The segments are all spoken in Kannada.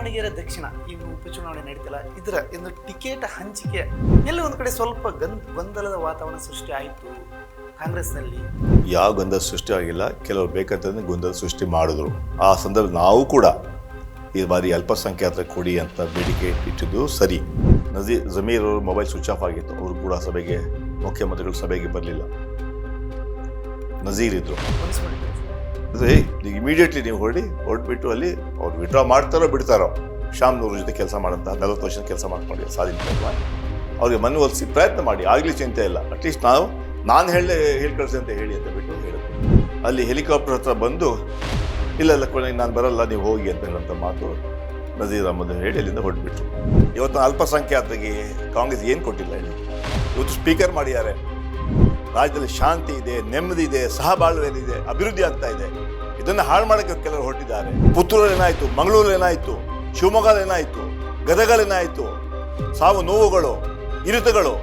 ದಾವಣಗೆರೆ ದಕ್ಷಿಣ ಈಗ ಉಪಚುನಾವಣೆ ನಡೀತಿಲ್ಲ, ಇದರ ಒಂದು ಟಿಕೆಟ್ ಹಂಚಿಕೆ ಎಲ್ಲ ಒಂದು ಕಡೆ ಸ್ವಲ್ಪ ಗೊಂದಲದ ವಾತಾವರಣ ಸೃಷ್ಟಿ ಆಯಿತು ಕಾಂಗ್ರೆಸ್ನಲ್ಲಿ. ಯಾವ ಗೊಂದಲ ಸೃಷ್ಟಿ ಆಗಿಲ್ಲ, ಕೆಲವರು ಬೇಕಂತಂದ್ರೆ ಗೊಂದಲ ಸೃಷ್ಟಿ ಮಾಡಿದ್ರು. ಆ ಸಂದರ್ಭ ನಾವು ಕೂಡ ಈ ಬಾರಿ ಅಲ್ಪಸಂಖ್ಯಾತರ ಕೊಡಿ ಅಂತ ಬೇಡಿಕೆ ಇಟ್ಟಿದ್ದು ಸರಿ. ಜಮೀರ್ ಅವರು ಮೊಬೈಲ್ ಸ್ವಿಚ್ ಆಫ್ ಆಗಿತ್ತು, ಅವರು ಕೂಡ ಸಭೆಗೆ, ಮುಖ್ಯಮಂತ್ರಿಗಳು ಸಭೆಗೆ ಬರಲಿಲ್ಲ. ನಜೀರ್ ಇದ್ರು. ಇಮಿಡಿಯೇಟ್ಲಿ ನೀವು ಹೊರಟ್ಬಿಟ್ಟು ಅಲ್ಲಿ ಅವ್ರು ವಿಡ್ರಾ ಮಾಡ್ತಾರೋ ಬಿಡ್ತಾರೋ, ಶ್ಯಾಮ್ನೂರ್ ಜೊತೆ ಕೆಲಸ ಮಾಡಂತ 40 ವರ್ಷದ ಕೆಲಸ ಮಾಡ್ಕೊಂಡು ಸಾಧಿಸ್ತಾ ಅವ್ರಿಗೆ ಮನೆ ಒಲಿಸಿ ಪ್ರಯತ್ನ ಮಾಡಿ, ಆಗಲಿ ಚಿಂತೆ ಇಲ್ಲ. ಅಟ್ಲೀಸ್ಟ್ ನಾನು ಹೇಳಿ ಕಳಿಸಿ ಅಂತ ಹೇಳಿ ಅಂತ ಬಿಟ್ಟು ಹೇಳಿದ್ರು. ಅಲ್ಲಿ ಹೆಲಿಕಾಪ್ಟರ್ ಹತ್ರ ಬಂದು ಇಲ್ಲ ಕೊನೆಗೆ ನಾನು ಬರಲ್ಲ, ನೀವು ಹೋಗಿ ಅಂತ ಹೇಳೋಂಥ ಮಾತು ನಜೀರ್ ಅಹಮದ್ ಹೇಳಿ ಅಲ್ಲಿಂದ ಹೊರಟ್ಬಿಟ್ರು. ಇವತ್ತು ಅಲ್ಪಸಂಖ್ಯಾತರಿಗೆ ಕಾಂಗ್ರೆಸ್ ಏನು ಕೊಟ್ಟಿಲ್ಲ ಹೇಳಿ. ಇವತ್ತು ಸ್ಪೀಕರ್ ಮಾಡಿದ್ದಾರೆ. ರಾಜ್ಯದಲ್ಲಿ ಶಾಂತಿ ಇದೆ, ನೆಮ್ಮದಿ ಇದೆ, ಸಹಬಾಳ್ವೆಯಿದೆ, ಅಭಿವೃದ್ಧಿ ಆಗ್ತಾ ಇದೆ. ಇದನ್ನು ಹಾಳು ಮಾಡೋಕ್ಕೆ ಕೆಲವರು ಹೊರಟಿದ್ದಾರೆ. ಪುತ್ತೂರಲ್ಲಿ ಏನಾಯಿತು, ಮಂಗಳೂರಲ್ಲಿ ಏನಾಯಿತು, ಶಿವಮೊಗ್ಗದಲ್ಲಿ ಏನಾಯಿತು, ಗದಗಲೇನಾಯಿತು, ಸಾವು ನೋವುಗಳು, ಇರುತಗಳು.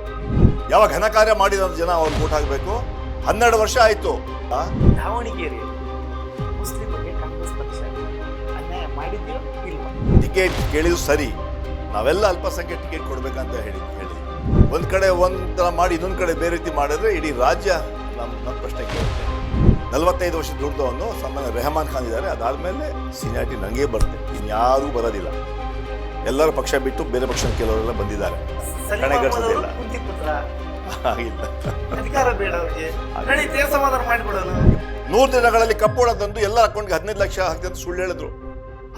ಯಾವ ಘನ ಕಾರ್ಯ ಮಾಡಿದ ಜನ ಅವ್ರು ವೋಟ್ ಹಾಕಬೇಕು. 12 ವರ್ಷ ಆಯಿತು. ದಾವಣಗೆರೆ ಮುಸ್ಲಿಮರಿಗೆ ಕಾಂಗ್ರೆಸ್ ಪಕ್ಷ ಅನ್ಯಾಯ ಮಾಡಿದ್ಯೋ ಇಲ್ವಾ? ಟಿಕೆಟ್ ಕೇಳಿದ್ರು ಸರಿ, ನಾವೆಲ್ಲ ಅಲ್ಪಸಂಖ್ಯೆ ಟಿಕೆಟ್ ಕೊಡ್ಬೇಕಂತ ಹೇಳಿ ಒಂದ್ ಕಡೆ ಒಂಥರ ಮಾಡಿ ಇನ್ನೊಂದು ಕಡೆ ಬೇರೆ ರೀತಿ ಮಾಡಿದ್ರೆ ಇಡೀ ರಾಜ್ಯ ನಮ್ಮ ಪ್ರಶ್ನೆ ಕೇಳುತ್ತೆ. 45 ವರ್ಷದ ದುಡ್ದವನು ಸನ್ಮಾನ್ಯ ರೆಹಮಾನ್ ಖಾನ್ ಇದ್ದಾರೆ. ಅದಾದ್ಮೇಲೆ ಸೀನಿಯಾರಿಟಿ ನನಗೇ ಬರುತ್ತೆ, ಇನ್ಯಾರೂ ಬರೋದಿಲ್ಲ. ಎಲ್ಲರೂ ಪಕ್ಷ ಬಿಟ್ಟು ಬೇರೆ ಪಕ್ಷ ಕೆಲವರೆಲ್ಲ ಬಂದಿದ್ದಾರೆ. ಕಣೆಗಟ್ಟಿಲ್ಲ ಆಗಿಲ್ಲ. ಅಧಿಕಾರ ಬೇಡ ಅವರಿಗೆ, ಸಮಾಧಾನ ಮಾಡಿಬಿಡೋದು. 100 ದಿನಗಳಲ್ಲಿ ಕಪ್ಪೋಡ ತಂದು ಎಲ್ಲ ಅಕೌಂಟ್ಗೆ 15 ಲಕ್ಷ ಹಾಕ್ತಂತ ಸುಳ್ಳು ಹೇಳಿದ್ರು.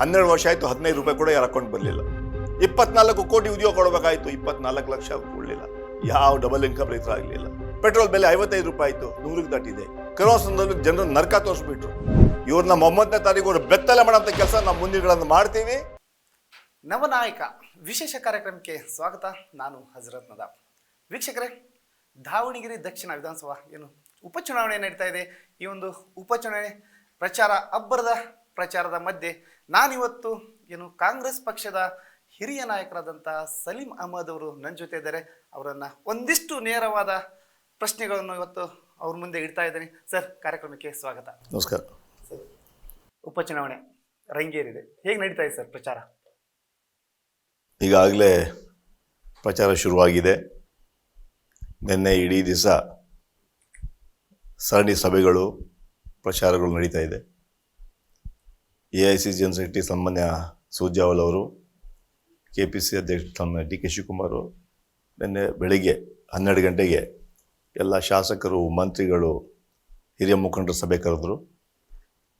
12 ವರ್ಷ ಆಯ್ತು, 15 ರೂಪಾಯಿ ಕೂಡ ಯಾರ ಅಕೌಂಟ್ ಬರಲಿಲ್ಲ. 24 ಕೋಟಿ ಉದ್ಯೋಗ ಕೊಡಬೇಕಾಯ್ತು, 24 ಲಕ್ಷ ಕೊಡಲಿಲ್ಲ. ಯಾವ ಡಬಲ್ ಇನ್ಕಮ್ ರೈತರ ಆಗಲಿಲ್ಲ. ಪೆಟ್ರೋಲ್ ಬೆಲೆ 55 ರೂಪಾಯಿ ಆಯಿತು, 100ಕ್ಕೆ ದಾಟಿದೆ. ಕರೋನಾ ಸಂದರ್ಭದಲ್ಲಿ ಜನರು ನರ್ಕ ತೋರಿಸ್ಬಿಟ್ರು. ಇವ್ರನ್ನ 9ನೇ ತಾರೀಕು ಅವರು ಬೆತ್ತಲೆ ಮಾಡೋಂಥ ಕೆಲಸ ನಾವು ಮುಂದಿನಗಳನ್ನು ಮಾಡ್ತೀವಿ. ನವನಾಯಕ ವಿಶೇಷ ಕಾರ್ಯಕ್ರಮಕ್ಕೆ ಸ್ವಾಗತ. ನಾನು ಹಜರತ್ ನದಾಬ್. ವೀಕ್ಷಕರೇ, ದಾವಣಗೆರೆ ದಕ್ಷಿಣ ವಿಧಾನಸಭಾ ಏನು ಉಪಚುನಾವಣೆ ನಡೀತಾ ಇದೆ. ಈ ಒಂದು ಉಪಚುನಾವಣೆ ಪ್ರಚಾರ ಅಬ್ಬರದ ಪ್ರಚಾರದ ಮಧ್ಯೆ ನಾನಿವತ್ತು ಏನು ಕಾಂಗ್ರೆಸ್ ಪಕ್ಷದ ಹಿರಿಯ ನಾಯಕರಾದಂಥ ಸಲೀಂ ಅಹಮದ್ ಅವರು ನನ್ನ ಜೊತೆ ಇದ್ದಾರೆ. ಅವರನ್ನು ಒಂದಿಷ್ಟು ನೇರವಾದ ಪ್ರಶ್ನೆಗಳನ್ನು ಇವತ್ತು ಅವ್ರ ಮುಂದೆ ಇಡ್ತಾ ಇದ್ದೀನಿ. ಸರ್, ಕಾರ್ಯಕ್ರಮಕ್ಕೆ ಸ್ವಾಗತ. ನಮಸ್ಕಾರ. ಸರ್, ಉಪಚುನಾವಣೆ ರಂಗೇರಿದೆ, ಹೇಗೆ ನಡೀತಾ ಇದೆ ಸರ್ ಪ್ರಚಾರ? ಈಗಾಗಲೇ ಪ್ರಚಾರ ಶುರುವಾಗಿದೆ. ನಿನ್ನೆ ಇಡೀ ದಿವಸ ಸರಣಿ ಸಭೆಗಳು, ಪ್ರಚಾರಗಳು ನಡೀತಾ ಇದೆ. AICC ಜನರಲ್ ಸೆಕ್ರೆಟರಿ ಸನ್ಮಾನ್ಯ ಸೂರ್ಜೇವಾಲ ಅವರು, KPC ಅಧ್ಯಕ್ಷ ಸನ್ಮಾನ್ಯ DK ಶಿವಕುಮಾರ್ ನಿನ್ನೆ ಬೆಳಿಗ್ಗೆ 12 ಗಂಟೆಗೆ ಎಲ್ಲ ಶಾಸಕರು, ಮಂತ್ರಿಗಳು, ಹಿರಿಯ ಮುಖಂಡರು ಸಭೆ ಕರೆದರು.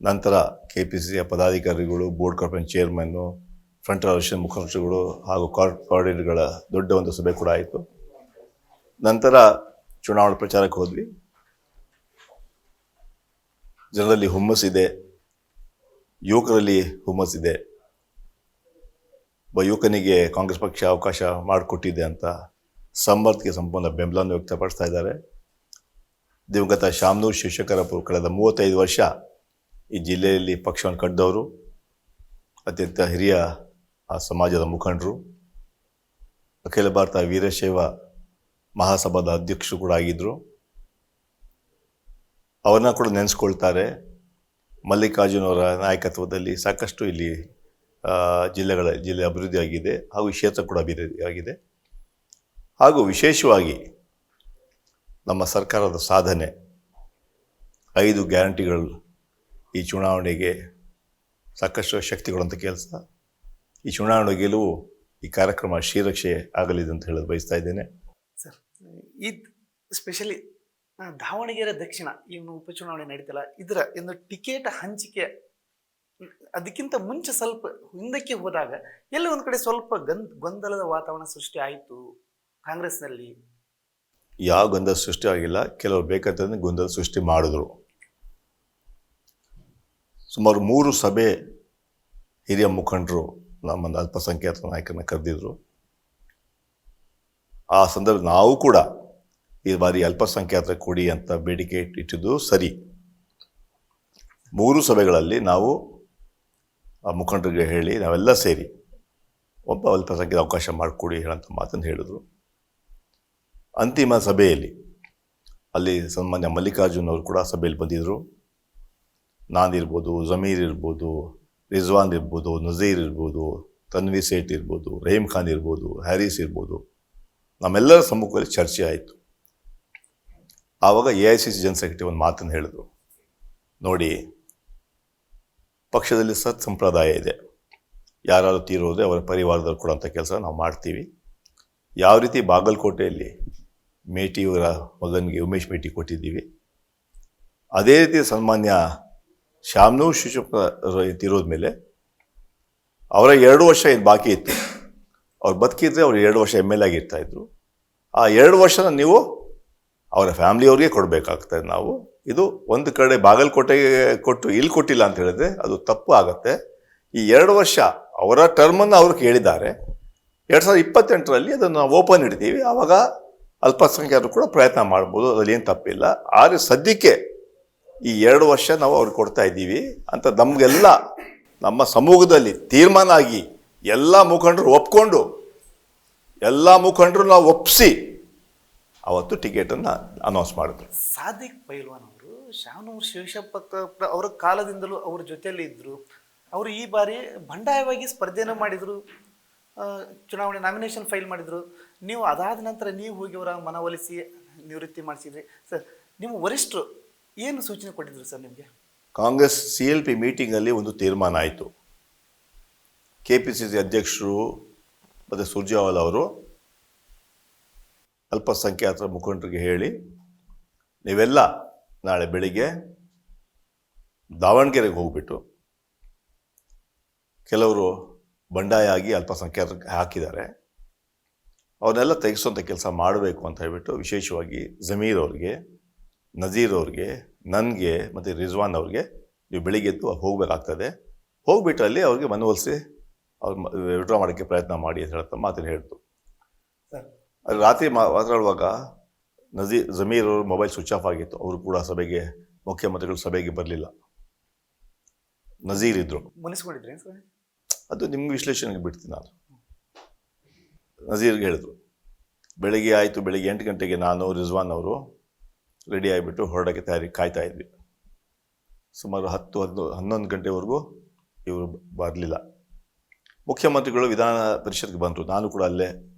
ನಂತರ KPCಯ ಪದಾಧಿಕಾರಿಗಳು, ಬೋರ್ಡ್ ಕಾರ್ಪೊರೇಷನ್ ಚೇರ್ಮನ್ನು, ಫ್ರಂಟ್ ಆಫೀಸ್ ಮುಖಂಡರುಗಳು ಹಾಗೂ ಕೋಆರ್ಡಿನೇಟರ್ಗಳ ದೊಡ್ಡ ಒಂದು ಸಭೆ ಕೂಡ ಆಯಿತು. ನಂತರ ಚುನಾವಣಾ ಪ್ರಚಾರಕ್ಕೆ ಹೋದ್ವಿ. ಜನರಲ್ಲಿ ಹುಮ್ಮಸ್ಸಿದೆ, ಯುವಕರಲ್ಲಿ ಹುಮ್ಮಸ್ಸಿದೆ. ಒಬ್ಬ ಯುವಕನಿಗೆ ಕಾಂಗ್ರೆಸ್ ಪಕ್ಷ ಅವಕಾಶ ಮಾಡಿಕೊಟ್ಟಿದೆ ಅಂತ ಸಮರ್ಥಕ್ಕೆ ಸಂಪೂರ್ಣ ಬೆಂಬಲವನ್ನು ವ್ಯಕ್ತಪಡಿಸ್ತಾ ಇದ್ದಾರೆ. ದಿವಂಗತ ಶ್ಯಾಮ್ನೂರ್ ಶಿವಶಂಕರಪ್ಪ ಕಳೆದ 35 ವರ್ಷ ಈ ಜಿಲ್ಲೆಯಲ್ಲಿ ಪಕ್ಷವನ್ನು ಕಟ್ಟಿದವರು, ಅತ್ಯಂತ ಹಿರಿಯ ಆ ಸಮಾಜದ ಮುಖಂಡರು, ಅಖಿಲ ಭಾರತ ವೀರಶೈವ ಮಹಾಸಭಾದ ಅಧ್ಯಕ್ಷರು ಕೂಡ ಆಗಿದ್ದರು. ಅವರನ್ನ ಕೂಡ ನೆನೆಸ್ಕೊಳ್ತಾರೆ. ಮಲ್ಲಿಕಾರ್ಜುನ್ ಅವರ ನಾಯಕತ್ವದಲ್ಲಿ ಸಾಕಷ್ಟು ಇಲ್ಲಿ ಜಿಲ್ಲೆ ಅಭಿವೃದ್ಧಿ ಆಗಿದೆ, ಹಾಗೂ ಈ ಕ್ಷೇತ್ರ ಕೂಡ ಅಭಿವೃದ್ಧಿ ಆಗಿದೆ. ಹಾಗೂ ವಿಶೇಷವಾಗಿ ನಮ್ಮ ಸರ್ಕಾರದ ಸಾಧನೆ, 5 ಗ್ಯಾರಂಟಿಗಳು ಈ ಚುನಾವಣೆಗೆ ಸಾಕಷ್ಟು ಶಕ್ತಿ ಕೊಡುವಂಥ ಕೆಲಸ. ಈ ಚುನಾವಣೆ ಗೆಲುವು ಈ ಕಾರ್ಯಕ್ರಮ ಶ್ರೀರಕ್ಷೆ ಆಗಲಿದೆ ಅಂತ ಹೇಳೋದು ಬಯಸ್ತಾ ಇದ್ದೇನೆ. ಸರ್, ಈ ಸ್ಪೆಷಲಿ ದಾವಣಗೆರೆ ದಕ್ಷಿಣ ಏನು ಉಪಚುನಾವಣೆ ನಡೀತಿಲ್ಲ, ಇದರ ಒಂದು ಟಿಕೆಟ್ ಹಂಚಿಕೆ ಅದಕ್ಕಿಂತ ಮುಂಚೆ ಸ್ವಲ್ಪ ಹಿಂದಕ್ಕೆ ಹೋದಾಗ ಎಲ್ಲ ಒಂದು ಕಡೆ ಸ್ವಲ್ಪ ಗೊಂದಲದ ವಾತಾವರಣ ಸೃಷ್ಟಿ ಆಯಿತು ಕಾಂಗ್ರೆಸ್ನಲ್ಲಿ. ಯಾವ ಗೊಂದಲ ಸೃಷ್ಟಿ ಆಗಿಲ್ಲ, ಕೆಲವರು ಬೇಕಂತಂದ್ರೆ ಗೊಂದಲ ಸೃಷ್ಟಿ ಮಾಡಿದ್ರು. ಸುಮಾರು 3 ಸಭೆ ಹಿರಿಯ ಮುಖಂಡರು ನಮ್ಮನ್ನು ಅಲ್ಪಸಂಖ್ಯಾತ ನಾಯಕರನ್ನ ಕರೆದಿದ್ರು. ಆ ಸಂದರ್ಭ ನಾವು ಕೂಡ ಈ ಬಾರಿ ಅಲ್ಪಸಂಖ್ಯಾತರ ಕೊಡಿ ಅಂತ ಬೇಡಿಕೆ ಇಟ್ಟಿದ್ದು ಸರಿ. 3 ಸಭೆಗಳಲ್ಲಿ ನಾವು ಆ ಮುಖಂಡರಿಗೆ ಹೇಳಿ ನಾವೆಲ್ಲ ಸೇರಿ ಒಬ್ಬ ಅಲ್ಪಸಂಖ್ಯಾತ ಅವಕಾಶ ಮಾಡಿಕೊಡಿ ಹೇಳೋಂಥ ಮಾತನ್ನು ಹೇಳಿದ್ರು. ಅಂತಿಮ ಸಭೆಯಲ್ಲಿ ಅಲ್ಲಿ ಸನ್ಮಾನ್ಯ ಮಲ್ಲಿಕಾರ್ಜುನ್ ಅವರು ಕೂಡ ಸಭೆಯಲ್ಲಿ ಬಂದಿದ್ದರು. ನಾನಿರ್ಬೋದು, ಜಮೀರ್ ಇರ್ಬೋದು, ರಿಜ್ವಾನ್ ಇರ್ಬೋದು, ನಜೀರ್ ಇರ್ಬೋದು, ತನ್ವೀರ್ ಸೇಠ್ ಇರ್ಬೋದು, ರಹೀಮ್ ಖಾನ್ ಇರ್ಬೋದು, ಹ್ಯಾರಿಸ್ ಇರ್ಬೋದು, ನಮ್ಮೆಲ್ಲರ ಸಮ್ಮುಖದಲ್ಲಿ ಚರ್ಚೆ ಆಯಿತು. ಆವಾಗ AICC ಜನರಲ್ ಸೆಕ್ರೆಟರಿ ಒಂದು ಮಾತನ್ನು ಹೇಳಿದ್ರು, ನೋಡಿ, ಪಕ್ಷದಲ್ಲಿ ಸಂಪ್ರದಾಯ ಇದೆ, ಯಾರಾದರೂ ತೀರೋದ್ರೆ ಅವರ ಪರಿವಾರದವ್ರು ಕೊಡೋಂಥ ಕೆಲಸ ನಾವು ಮಾಡ್ತೀವಿ. ಯಾವ ರೀತಿ ಬಾಗಲಕೋಟೆಯಲ್ಲಿ ಮೇಟಿಯವರ ಮಗನಿಗೆ ಉಮೇಶ್ ಮೇಟಿ ಕೊಟ್ಟಿದ್ದೀವಿ, ಅದೇ ರೀತಿ ಸನ್ಮಾನ್ಯ ಶಾಮನೂರ್ ಶಿವಶಂಕರ ತೀರೋದ ಮೇಲೆ ಅವರ 2 ವರ್ಷ ಏನು ಬಾಕಿ ಇತ್ತು, ಅವ್ರು ಬದುಕಿದ್ರೆ ಅವ್ರು 2 ವರ್ಷ MLA ಆಗಿರ್ತಾಯಿದ್ರು. ಆ 2 ವರ್ಷನ ನೀವು ಅವರ ಫ್ಯಾಮ್ಲಿಯವ್ರಿಗೆ ಕೊಡಬೇಕಾಗ್ತದೆ. ನಾವು ಇದು ಒಂದು ಕಡೆ ಬಾಗಲಕೋಟೆಗೆ ಕೊಟ್ಟು ಇಲ್ಲಿ ಕೊಟ್ಟಿಲ್ಲ ಅಂತ ಹೇಳಿದ್ರೆ ಅದು ತಪ್ಪು ಆಗುತ್ತೆ. ಈ 2 ವರ್ಷ ಅವರ ಟರ್ಮನ್ನು ಅವರು ಕೇಳಿದ್ದಾರೆ. 2028ರಲ್ಲಿ ಅದನ್ನು ನಾವು ಓಪನ್ ಇಡ್ತೀವಿ, ಆವಾಗ ಅಲ್ಪಸಂಖ್ಯಾತರು ಕೂಡ ಪ್ರಯತ್ನ ಮಾಡ್ಬೋದು, ಅದರಲ್ಲಿ ಏನು ತಪ್ಪಿಲ್ಲ. ಆದರೆ ಸದ್ಯಕ್ಕೆ ಈ 2 ವರ್ಷ ನಾವು ಅವ್ರಿಗೆ ಕೊಡ್ತಾ ಇದ್ದೀವಿ ಅಂತ ನಮಗೆಲ್ಲ ನಮ್ಮ ಸಮೂಹದಲ್ಲಿ ತೀರ್ಮಾನ ಆಗಿ ಎಲ್ಲ ಮುಖಂಡರು ಒಪ್ಕೊಂಡು, ಎಲ್ಲ ಮುಖಂಡರು ನಾವು ಒಪ್ಪಿಸಿ ಅವತ್ತು ಟಿಕೆಟನ್ನು ಅನೌನ್ಸ್ ಮಾಡಿದ್ರು. ಸಾದಿಕ್ ಪೈಲ್ವಾನ್ ಅವರು ಶಾಮನೂರ್ ಶಿವಶಂಕರ ಅವರ ಕಾಲದಿಂದಲೂ ಅವ್ರ ಜೊತೆಯಲ್ಲಿ ಇದ್ದರು. ಅವರು ಈ ಬಾರಿ ಬಂಡಾಯವಾಗಿ ಸ್ಪರ್ಧೆಯನ್ನು ಮಾಡಿದರು, ಚುನಾವಣೆ ನಾಮಿನೇಷನ್ ಫೈಲ್ ಮಾಡಿದರು. ನೀವು ಅದಾದ ನಂತರ ನೀವು ಹೋಗಿ ಅವರ ಮನವೊಲಿಸಿ ನಿವೃತ್ತಿ ಮಾಡಿಸಿದ್ರಿ ಸರ್. ನಿಮ್ಮ ವರಿಷ್ಠರು ಏನು ಸೂಚನೆ ಕೊಟ್ಟಿದ್ರು ಸರ್ ನಿಮಗೆ? ಕಾಂಗ್ರೆಸ್ CLP ಮೀಟಿಂಗಲ್ಲಿ ಒಂದು ತೀರ್ಮಾನ ಆಯಿತು. KPCC ಅಧ್ಯಕ್ಷರು ಮತ್ತು ಸುರ್ಜೇವಾಲಾ ಅವರು ಅಲ್ಪಸಂಖ್ಯಾತರ ಮುಖಂಡರಿಗೆ ಹೇಳಿ, ನೀವೆಲ್ಲ ನಾಳೆ ಬೆಳಿಗ್ಗೆ ದಾವಣಗೆರೆಗೆ ಹೋಗ್ಬಿಟ್ಟು, ಕೆಲವರು ಬಂಡಾಯ ಆಗಿ ಅಲ್ಪಸಂಖ್ಯಾತರಿಗೆ ಹಾಕಿದ್ದಾರೆ, ಅವನ್ನೆಲ್ಲ ತೆಗೆಸುವಂಥ ಕೆಲಸ ಮಾಡಬೇಕು ಅಂತ ಹೇಳ್ಬಿಟ್ಟು ವಿಶೇಷವಾಗಿ ಜಮೀರ್ ಅವ್ರಿಗೆ, ನಜೀರ್ ಅವ್ರಿಗೆ, ನನಗೆ ಮತ್ತು ರಿಜ್ವಾನ್ ಅವ್ರಿಗೆ ನೀವು ಬೆಳಿಗ್ಗೆ ಎದ್ದು ಹೋಗಬೇಕಾಗ್ತದೆ, ಹೋಗ್ಬಿಟ್ಟು ಅಲ್ಲಿ ಅವ್ರಿಗೆ ಮನವೊಲಿಸಿ ಅವ್ರು ವಿಡ್ರಾ ಮಾಡೋಕ್ಕೆ ಪ್ರಯತ್ನ ಮಾಡಿ ಅಂತ ಹೇಳ್ತಾ ಮಾತನ್ನು ಹೇಳಿದ್ರು. ಅಲ್ಲಿ ರಾತ್ರಿ ಮಾತಾಡುವಾಗ ಜಮೀರ್ ಅವರು ಮೊಬೈಲ್ ಸ್ವಿಚ್ ಆಫ್ ಆಗಿತ್ತು. ಅವರು ಕೂಡ ಸಭೆಗೆ, ಮುಖ್ಯಮಂತ್ರಿಗಳು ಸಭೆಗೆ ಬರಲಿಲ್ಲ. ನಜೀರ್ ಇದ್ದರು. ಮುನಿಸ್ಕೊಂಡಿದ್ರಿ ಸರ್? ಅದು ನಿಮ್ಗೆ ವಿಶ್ಲೇಷಣೆಗೆ ಬಿಡ್ತೀನಿ ನಾನು. ನಜೀರ್ಗೆ ಹೇಳಿದ್ರು, ಬೆಳಗ್ಗೆ ಆಯಿತು, ಬೆಳಗ್ಗೆ 8 ಗಂಟೆಗೆ ನಾನು ರಿಜ್ವಾನ್ ಅವರು ರೆಡಿ ಆಗಿಬಿಟ್ಟು ಹೊರಡೋಕ್ಕೆ ಕಾಯ್ತಾ ಇದ್ವಿ. ಸುಮಾರು 10-11 ಗಂಟೆವರೆಗೂ ಇವರು ಬರಲಿಲ್ಲ. ಮುಖ್ಯಮಂತ್ರಿಗಳು ವಿಧಾನ ಪರಿಷತ್ಗೆ ಬಂದರು. ನಾನು ಕೂಡ ಅಲ್ಲೇ,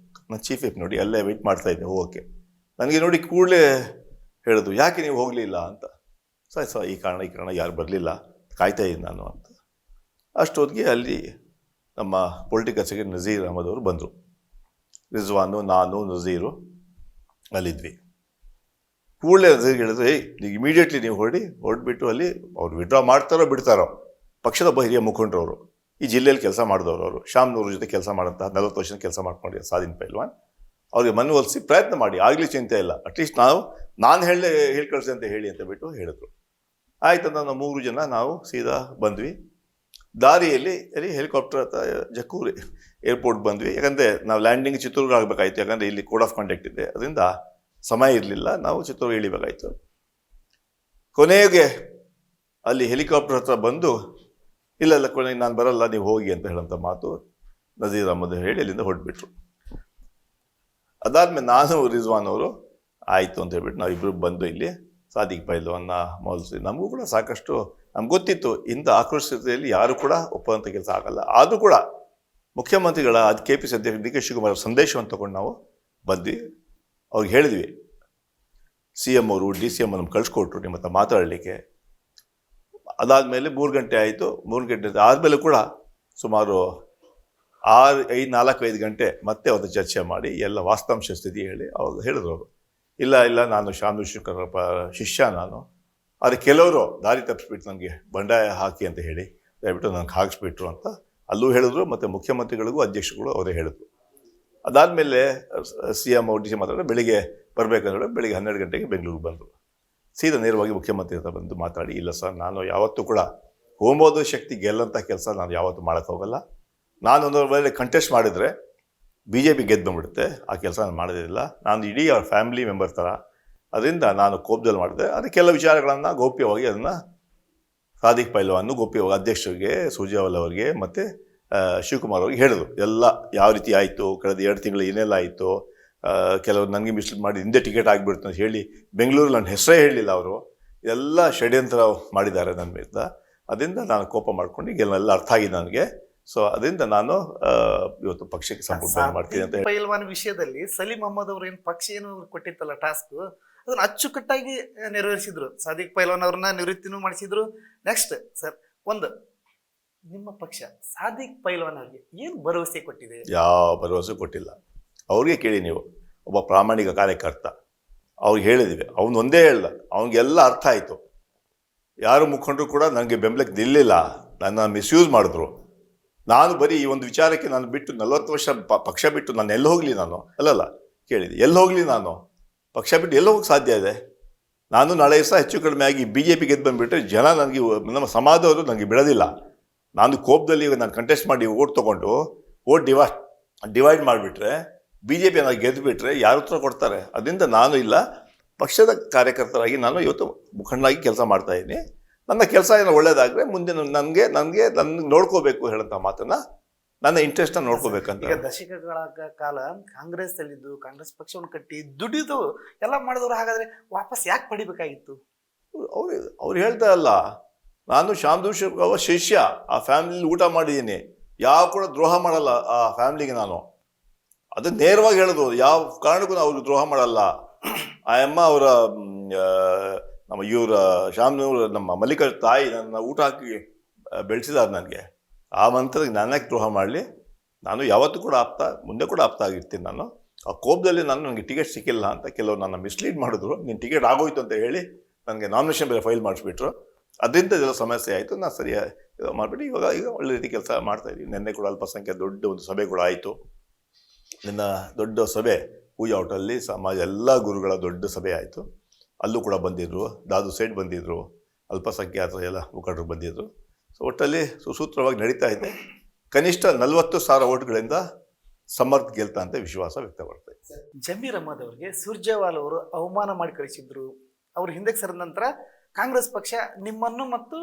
ನಾನು ಚೀಫ್ ವಿಪ್ ನೋಡಿ ಅಲ್ಲೇ ವೆಯ್ಟ್ ಮಾಡ್ತಾ ಇದ್ದೆ ಹೋಗೋಕ್ಕೆ. ನನಗೆ ನೋಡಿ ಕೂಡಲೇ ಹೇಳಿದ್ರು, ಯಾಕೆ ನೀವು ಹೋಗಲಿಲ್ಲ ಅಂತ. ಸರ್ ಈ ಕಾರಣ ಯಾರು ಬರಲಿಲ್ಲ, ಕಾಯ್ತಾ ಇದ್ದೀನಿ ನಾನು ಅಂತ. ಅಷ್ಟೊತ್ತಿಗೆ ಅಲ್ಲಿ ನಮ್ಮ ಪೊಲಿಟಿಕಲ್ ಸೆಕ್ರೆಟರಿ ನಜೀರ್ ಅಹಮದ್ ಅವರು ಬಂದರು. ರಿಜ್ವಾನು, ನಾನು, ನಜೀರು ಅಲ್ಲಿದ್ವಿ. ಕೂಡಲೇ ನಜೀರ್ಗೆ ಹೇಳಿದ್ರು, ನೀವು ಇಮಿಡಿಯೇಟ್ಲಿ ನೀವು ಹೊರಡ್ಬಿಟ್ಟು ಅಲ್ಲಿ ಅವ್ರು ವಿಡ್ರಾ ಮಾಡ್ತಾರೋ ಬಿಡ್ತಾರೋ, ಪಕ್ಷದ ಒಬ್ಬ ಹಿರಿಯ ಮುಖಂಡರವರು, ಈ ಜಿಲ್ಲೆಯಲ್ಲಿ ಕೆಲಸ ಮಾಡಿದವರು, ಅವರು ಶಾಮನೂರ್ ಜೊತೆ ಕೆಲಸ ಮಾಡೋಂಥ 40 ವರ್ಷದ ಕೆಲಸ ಮಾಡ್ಕೊಂಡು ಸಾದಿಕ್ ಪೈಲ್ವಾನ್, ಅವ್ರಿಗೆ ಮನವೊಲಿಸಿ ಪ್ರಯತ್ನ ಮಾಡಿ, ಆಗಲಿ ಚಿಂತೆ ಇಲ್ಲ, ಅಟ್ಲೀಸ್ಟ್ ನಾನು ಹೇಳಿ ಕಳಿಸಿ ಅಂತ ಹೇಳಿ ಅಂತ ಬಿಟ್ಟು ಹೇಳಿದ್ರು. ಆಯ್ತು, ನಾವು 3 ಜನ ನಾವು ಸೀದಾ ಬಂದ್ವಿ. ದಾರಿಯಲ್ಲಿ ಹೆಲಿಕಾಪ್ಟರ್ ಹತ್ರ ಜಕ್ಕೂರು ಏರ್ಪೋರ್ಟ್ ಬಂದ್ವಿ. ಯಾಕಂದರೆ ನಾವು ಲ್ಯಾಂಡಿಂಗ್ ಚಿತ್ರದುರ್ಗ ಆಗಬೇಕಾಯ್ತು, ಯಾಕಂದರೆ ಇಲ್ಲಿ ಕೋಡ್ ಆಫ್ ಕಾಂಟ್ಯಾಕ್ಟ್ ಇದೆ, ಅದರಿಂದ ಸಮಯ ಇರಲಿಲ್ಲ, ನಾವು ಚಿತ್ರದುರ್ಗ ಇಳಿಬೇಕಾಯ್ತು. ಕೊನೆಗೆ ಅಲ್ಲಿ ಹೆಲಿಕಾಪ್ಟರ್ ಹತ್ರ ಬಂದು, ಇಲ್ಲ ಕೊನೆಗೆ ನಾನು ಬರಲ್ಲ, ನೀವು ಹೋಗಿ ಅಂತ ಹೇಳೋಂಥ ಮಾತು ನಜೀರ್ ಅಹಮದ್ ಹೇಳಿ ಅಲ್ಲಿಂದ ಹೊರಟ್ಬಿಟ್ರು. ಅದಾದಮೇಲೆ ನಾನು ರಿಜ್ವಾನ್ ಅವರು ಆಯಿತು ಅಂತ ಹೇಳ್ಬಿಟ್ಟು ನಾವಿಬ್ಬರು ಬಂದು ಇಲ್ಲಿ ಸಾದಿಕ್ ಪೈಲ್ವಾನ್ನ ಮೊದಲಿಸಿ. ನಮಗೂ ಕೂಡ ಸಾಕಷ್ಟು ನಮ್ಗೆ ಗೊತ್ತಿತ್ತು, ಇಂಥ ಆಕ್ರೋಶ ಸ್ಥಿತಿಯಲ್ಲಿ ಯಾರು ಕೂಡ ಒಪ್ಪುವಂಥ ಕೆಲಸ ಆಗಲ್ಲ. ಆದರೂ ಕೂಡ ಮುಖ್ಯಮಂತ್ರಿಗಳ KPCC ಅಧ್ಯಕ್ಷ DK ಶಿವಕುಮಾರ್ ಸಂದೇಶವನ್ನು ತೊಗೊಂಡು ನಾವು ಬಂದ್ವಿ. ಅವ್ರಿಗೆ ಹೇಳಿದ್ವಿ, CM ಅವರು DCM ನಮ್ಗೆ ಕಳಿಸ್ಕೊಟ್ರು ನಿಮ್ಮ ಹತ್ರ ಮಾತಾಡಲಿಕ್ಕೆ. ಅದಾದಮೇಲೆ 3 ಗಂಟೆ ಆಯಿತು. 3 ಗಂಟೆ ಆದಮೇಲೆ ಕೂಡ ಸುಮಾರು 4-5 ಗಂಟೆ ಮತ್ತೆ ಅವತ್ತು ಚರ್ಚೆ ಮಾಡಿ ಎಲ್ಲ ವಾಸ್ತವಾಂಶ ಸ್ಥಿತಿ ಹೇಳಿ ಅವಾಗ ಹೇಳಿದ್ರು ಅವರು, ಇಲ್ಲ ನಾನು ಶಾಮನೂರ್ ಶಿವಶಂಕರ ಶಿಷ್ಯ ನಾನು, ಆದರೆ ಕೆಲವರು ದಾರಿ ತಪ್ಪಿಸ್ಬಿಟ್ಟು ನನಗೆ ಬಂಡಾಯ ಹಾಕಿ ಅಂತ ಹೇಳಿ ದಯವಿಟ್ಟು ನನಗೆ ಹಾಕಿಸ್ಬಿಟ್ರು ಅಂತ ಅಲ್ಲೂ ಹೇಳಿದ್ರು. ಮತ್ತು ಮುಖ್ಯಮಂತ್ರಿಗಳಿಗೂ ಅಧ್ಯಕ್ಷರುಗಳು ಅವರೇ ಹೇಳಿದ್ರು. ಅದಾದಮೇಲೆ CM ಅವ್ರು DC ಮಾತಾಡಿದ್ರೆ ಬೆಳಿಗ್ಗೆ ಬರಬೇಕಂದ್ರೆ ಬೆಳಿಗ್ಗೆ 12 ಗಂಟೆಗೆ ಬೆಂಗಳೂರಿಗೆ ಬಂದರು. ಸೀದಾ ನೇರವಾಗಿ ಮುಖ್ಯಮಂತ್ರಿ ಹತ್ರ ಬಂದು ಮಾತಾಡಿ, ಇಲ್ಲ ಸರ್, ನಾನು ಯಾವತ್ತೂ ಕೂಡ ಹೋಮೋದು ಶಕ್ತಿ ಗೆಲ್ಲಂಥ ಕೆಲಸ ನಾನು ಯಾವತ್ತೂ ಮಾಡೋಕ್ಕೆ ಹೋಗಲ್ಲ. ನಾನು ಒಂದು ವೇಳೆ ಕಂಟೆಸ್ಟ್ ಮಾಡಿದರೆ BJP ಗೆದ್ದು ಬಂದ್ಬಿಡುತ್ತೆ, ಆ ಕೆಲಸ ನಾನು ಮಾಡೋದಿಲ್ಲ. ನಾನು ಇಡೀ ಅವ್ರ ಫ್ಯಾಮಿಲಿ ಮೆಂಬರ್ ಥರ, ಅದರಿಂದ ನಾನು ಕೋಪದಲ್ಲಿ ಮಾಡಿದೆ. ಅದಕ್ಕೆ ಕೆಲ ವಿಚಾರಗಳನ್ನು ಗೌಪ್ಯವಾಗಿ ಅದನ್ನು ಸಾದಿಕ್ ಪೈಲ್ವಾನ್ ಗೌಪ್ಯವಾಗಿ ಅಧ್ಯಕ್ಷರಿಗೆ, ಸುರ್ಜೇವಾಲಾ ಅವರಿಗೆ ಮತ್ತು ಶಿವಕುಮಾರ್ ಅವ್ರಿಗೆ ಹೇಳಿದ್ರು. ಎಲ್ಲ ಯಾವ ರೀತಿ ಆಯಿತು, ಕಳೆದ 2 ತಿಂಗಳು ಏನೆಲ್ಲ ಆಯಿತು, ಕೆಲವರು ನನಗೆ ಮಿಸ್ಲೀಡ್ ಮಾಡಿ ಹಿಂದೆ ಟಿಕೆಟ್ ಆಗಿಬಿಡ್ತು ಅಂತ ಹೇಳಿ ಬೆಂಗಳೂರಲ್ಲಿ ನನ್ನ ಹೆಸರೇ ಹೇಳಲಿಲ್ಲ ಅವರು. ಎಲ್ಲ ಷಡ್ಯಂತ್ರ ಮಾಡಿದ್ದಾರೆ ನನ್ನ ವಿರುದ್ಧ. ಅದರಿಂದ ನಾನು ಕೋಪ ಮಾಡ್ಕೊಂಡು ಈಗೆಲ್ಲ ಅರ್ಥ ಆಗಿದೆ ನನಗೆ. ಸೊ ಅದರಿಂದ ನಾನು ಇವತ್ತು ಪಕ್ಷಕ್ಕೆ ಸಂಪೂರ್ಣ ಮಾಡ್ತೀನಿ ಅಂತ ಹೇಳಿ. ಪೈಲ್ವಾನ್ ವಿಷಯದಲ್ಲಿ ಸಲೀಂ ಅಹಮದ್ ಅವ್ರು ಏನು ಪಕ್ಷ ಏನು ಕೊಟ್ಟಿತ್ತಲ್ಲ ಟಾಸ್ಕ್ ಅದನ್ನ ಅಚ್ಚುಕಟ್ಟಾಗಿ ನೆರವೇರಿಸಿದ್ರು. ಸಾದಿಕ್ ಪೈಲ್ವಾನ್ ಅವ್ರನ್ನ ನಿವೃತ್ತಿನೂ ಮಾಡಿಸಿದ್ರು. ನೆಕ್ಸ್ಟ್ ಸರ್, ಒಂದು ನಿಮ್ಮ ಪಕ್ಷ ಸಾದಿಕ್ ಪೈಲ್ವಾನ್ ಅವ್ರಿಗೆ ಏನು ಭರವಸೆ ಕೊಟ್ಟಿದೆ? ಯಾವ ಭರವಸೆ ಕೊಟ್ಟಿಲ್ಲ. ಅವ್ರಿಗೆ ಕೇಳಿ ನೀವು, ಒಬ್ಬ ಪ್ರಾಮಾಣಿಕ ಕಾರ್ಯಕರ್ತ, ಅವ್ರಿಗೆ ಹೇಳಿದ್ವಿ, ಅವನು ಒಂದೇ ಹೇಳ್ದ, ಅವನಿಗೆಲ್ಲ ಅರ್ಥ ಆಯಿತು. ಯಾರು ಮುಖಂಡರು ಕೂಡ ನನಗೆ ಬೆಂಬಲಕ್ಕೆ ನಿಲ್ಲಿಲ್ಲ, ನನ್ನ ಮಿಸ್ಯೂಸ್ ಮಾಡಿದ್ರು. ನಾನು ಬರೀ ಈ ಒಂದು ವಿಚಾರಕ್ಕೆ ನಾನು ಬಿಟ್ಟು 40 ವರ್ಷ ಪಕ್ಷ ಬಿಟ್ಟು ನಾನು ಎಲ್ಲಿ ಹೋಗಲಿ, ನಾನು ಅಲ್ಲಲ್ಲ ಕೇಳಿದೆ, ಎಲ್ಲಿ ಹೋಗಲಿ, ನಾನು ಪಕ್ಷ ಬಿಟ್ಟು ಎಲ್ಲಿ ಹೋಗಕ್ಕೆ ಸಾಧ್ಯ ಇದೆ? ನಾನು ನಾಳೆ ದಿವಸ ಹೆಚ್ಚು ಕಡಿಮೆ ಆಗಿ BJP ಗೆದ್ದು ಬಂದುಬಿಟ್ರೆ ಜನ ನನಗೆ, ನಮ್ಮ ಸಮಾಜದವರು ನನಗೆ ಬಿಡೋದಿಲ್ಲ. ನಾನು ಕೋಪದಲ್ಲಿ ನಾನು ಕಂಟೆಸ್ಟ್ ಮಾಡಿ ಓಟ್ ತೊಗೊಂಡು ಓಟ್ ಡಿವೈಡ್ ಮಾಡಿಬಿಟ್ರೆ BJP ನಾನು ಗೆದ್ದುಬಿಟ್ರೆ ಯಾರು ಉತ್ತರ ಕೊಡ್ತಾರೆ? ಅದರಿಂದ ನಾನು ಇಲ್ಲ, ಪಕ್ಷದ ಕಾರ್ಯಕರ್ತರಾಗಿ ನಾನು ಇವತ್ತು ಮುಖಂಡರಾಗಿ ಕೆಲಸ ಮಾಡ್ತಾ ಇದ್ದೀನಿ. ನನ್ನ ಕೆಲಸ ಏನೋ ಒಳ್ಳೇದಾದರೆ ಮುಂದೆ ನನಗೆ ನೋಡ್ಕೋಬೇಕು ಹೇಳಂತ ಮಾತನ್ನ, ನನ್ನ ಇಂಟ್ರೆಸ್ಟ್ನ ನೋಡ್ಕೋಬೇಕಂತ. ಈಗ ದಶಕಗಳ ಕಾಲ ಕಾಂಗ್ರೆಸ್ ಅಲ್ಲಿದ್ದು ಕಾಂಗ್ರೆಸ್ ಪಕ್ಷವನ್ನು ಕಟ್ಟಿ ದುಡಿದು ಎಲ್ಲ ಮಾಡಿದವರು, ಹಾಗಾದ್ರೆ ವಾಪಸ್ ಯಾಕೆ ಪಡಿಬೇಕಾಗಿತ್ತು? ಅವ್ರು ಹೇಳ್ತಾ ಇಲ್ಲ, ನಾನು ಶ್ಯಾಮದೂರ್ ಅವರ ಶಿಷ್ಯ, ಆ ಫ್ಯಾಮಿಲಿಲಿ ಊಟ ಮಾಡಿದ್ದೀನಿ, ಯಾವ ಕೂಡ ದ್ರೋಹ ಮಾಡಲ್ಲ ಆ ಫ್ಯಾಮಿಲಿಗೆ. ನಾನು ಅದು ನೇರವಾಗಿ ಹೇಳೋದು, ಯಾವ ಕಾರಣಕ್ಕೂ ನಾವು ಅವ್ರಿಗೆ ದ್ರೋಹ ಮಾಡಲ್ಲ. ಆ ಅಮ್ಮ ಅವರ ನಮ್ಮ ಇವರ ಶ್ಯಾಮನೂರ್ ನಮ್ಮ ಮಲ್ಲಿಕಾ ತಾಯಿ ನನ್ನ ಊಟ ಹಾಕಿ ಬೆಳೆಸಿದಾರೆ ನನಗೆ. ಆ ಮಂತ್ರಕ್ಕೆ ನಾನ್ಯಾಕೆ ದ್ರೋಹ ಮಾಡಲಿ? ನಾನು ಯಾವತ್ತೂ ಕೂಡ ಮುಂದೆ ಕೂಡ ಆಪ್ತ ಆಗಿರ್ತೀನಿ. ನಾನು ಆ ಕೋಪದಲ್ಲಿ ನನಗೆ ಟಿಕೆಟ್ ಸಿಕ್ಕಿಲ್ಲ ಅಂತ ಕೆಲವರು ನನ್ನ ಮಿಸ್ಲೀಡ್ ಮಾಡಿದ್ರು. ನೀನು ಟಿಕೆಟ್ ಆಗೋಯ್ತು ಅಂತ ಹೇಳಿ ನನಗೆ ನಾಮಿನೇಷನ್ ಬೇರೆ ಫೈಲ್ ಮಾಡಿಸ್ಬಿಟ್ರು. ಅದರಿಂದ ಇದೆಲ್ಲ ಸಮಸ್ಯೆ ಆಯಿತು. ನಾನು ಸರಿಯಾಗಿ ಮಾಡಿಬಿಟ್ಟು ಈಗ ಒಳ್ಳೆ ರೀತಿ ಕೆಲಸ ಮಾಡ್ತಾಯಿದ್ದೀವಿ. ನಿನ್ನೆ ಕೂಡ ಅಲ್ಪಸಂಖ್ಯಾತ ದೊಡ್ಡ ಒಂದು ಸಭೆ ಕೂಡ ಆಯಿತು. ನಿನ್ನ ದೊಡ್ಡ ಸಭೆ ಪೂಜಾ ಹೋಟೆಲ್ಲಿ ಸಮಾಜ ಎಲ್ಲ ಗುರುಗಳ ದೊಡ್ಡ ಸಭೆ ಆಯಿತು. ಅಲ್ಲೂ ಕೂಡ ಬಂದಿದ್ದರು, ದಾದು ಸೇಠ್ ಬಂದಿದ್ದರು, ಅಲ್ಪಸಂಖ್ಯಾತರು ಎಲ್ಲ ಮುಖಂಡರು ಬಂದಿದ್ದರು. ಸೊ ಒಟ್ಟಲ್ಲಿ ಸುಸೂತ್ರವಾಗಿ ನಡೀತಾ ಇದೆ. ಕನಿಷ್ಠ 40,000 ಓಟ್ಗಳಿಂದ ಸಮರ್ಥ ಗೆಲ್ತಾ ಅಂತ ವಿಶ್ವಾಸ ವ್ಯಕ್ತಪಡ್ತಾ ಇದೆ. ಜಮೀರ್ ಅಹಮದ್ ಅವರಿಗೆ ಸುರ್ಜೇವಾಲ್ ಅವರು ಅವಮಾನ ಮಾಡಿ ಕಳಿಸಿದ್ರು. ಅವರು ಹಿಂದಕ್ಕೆ ಸರಿದ ನಂತರ ಕಾಂಗ್ರೆಸ್ ಪಕ್ಷ ನಿಮ್ಮನ್ನು ಮತ್ತು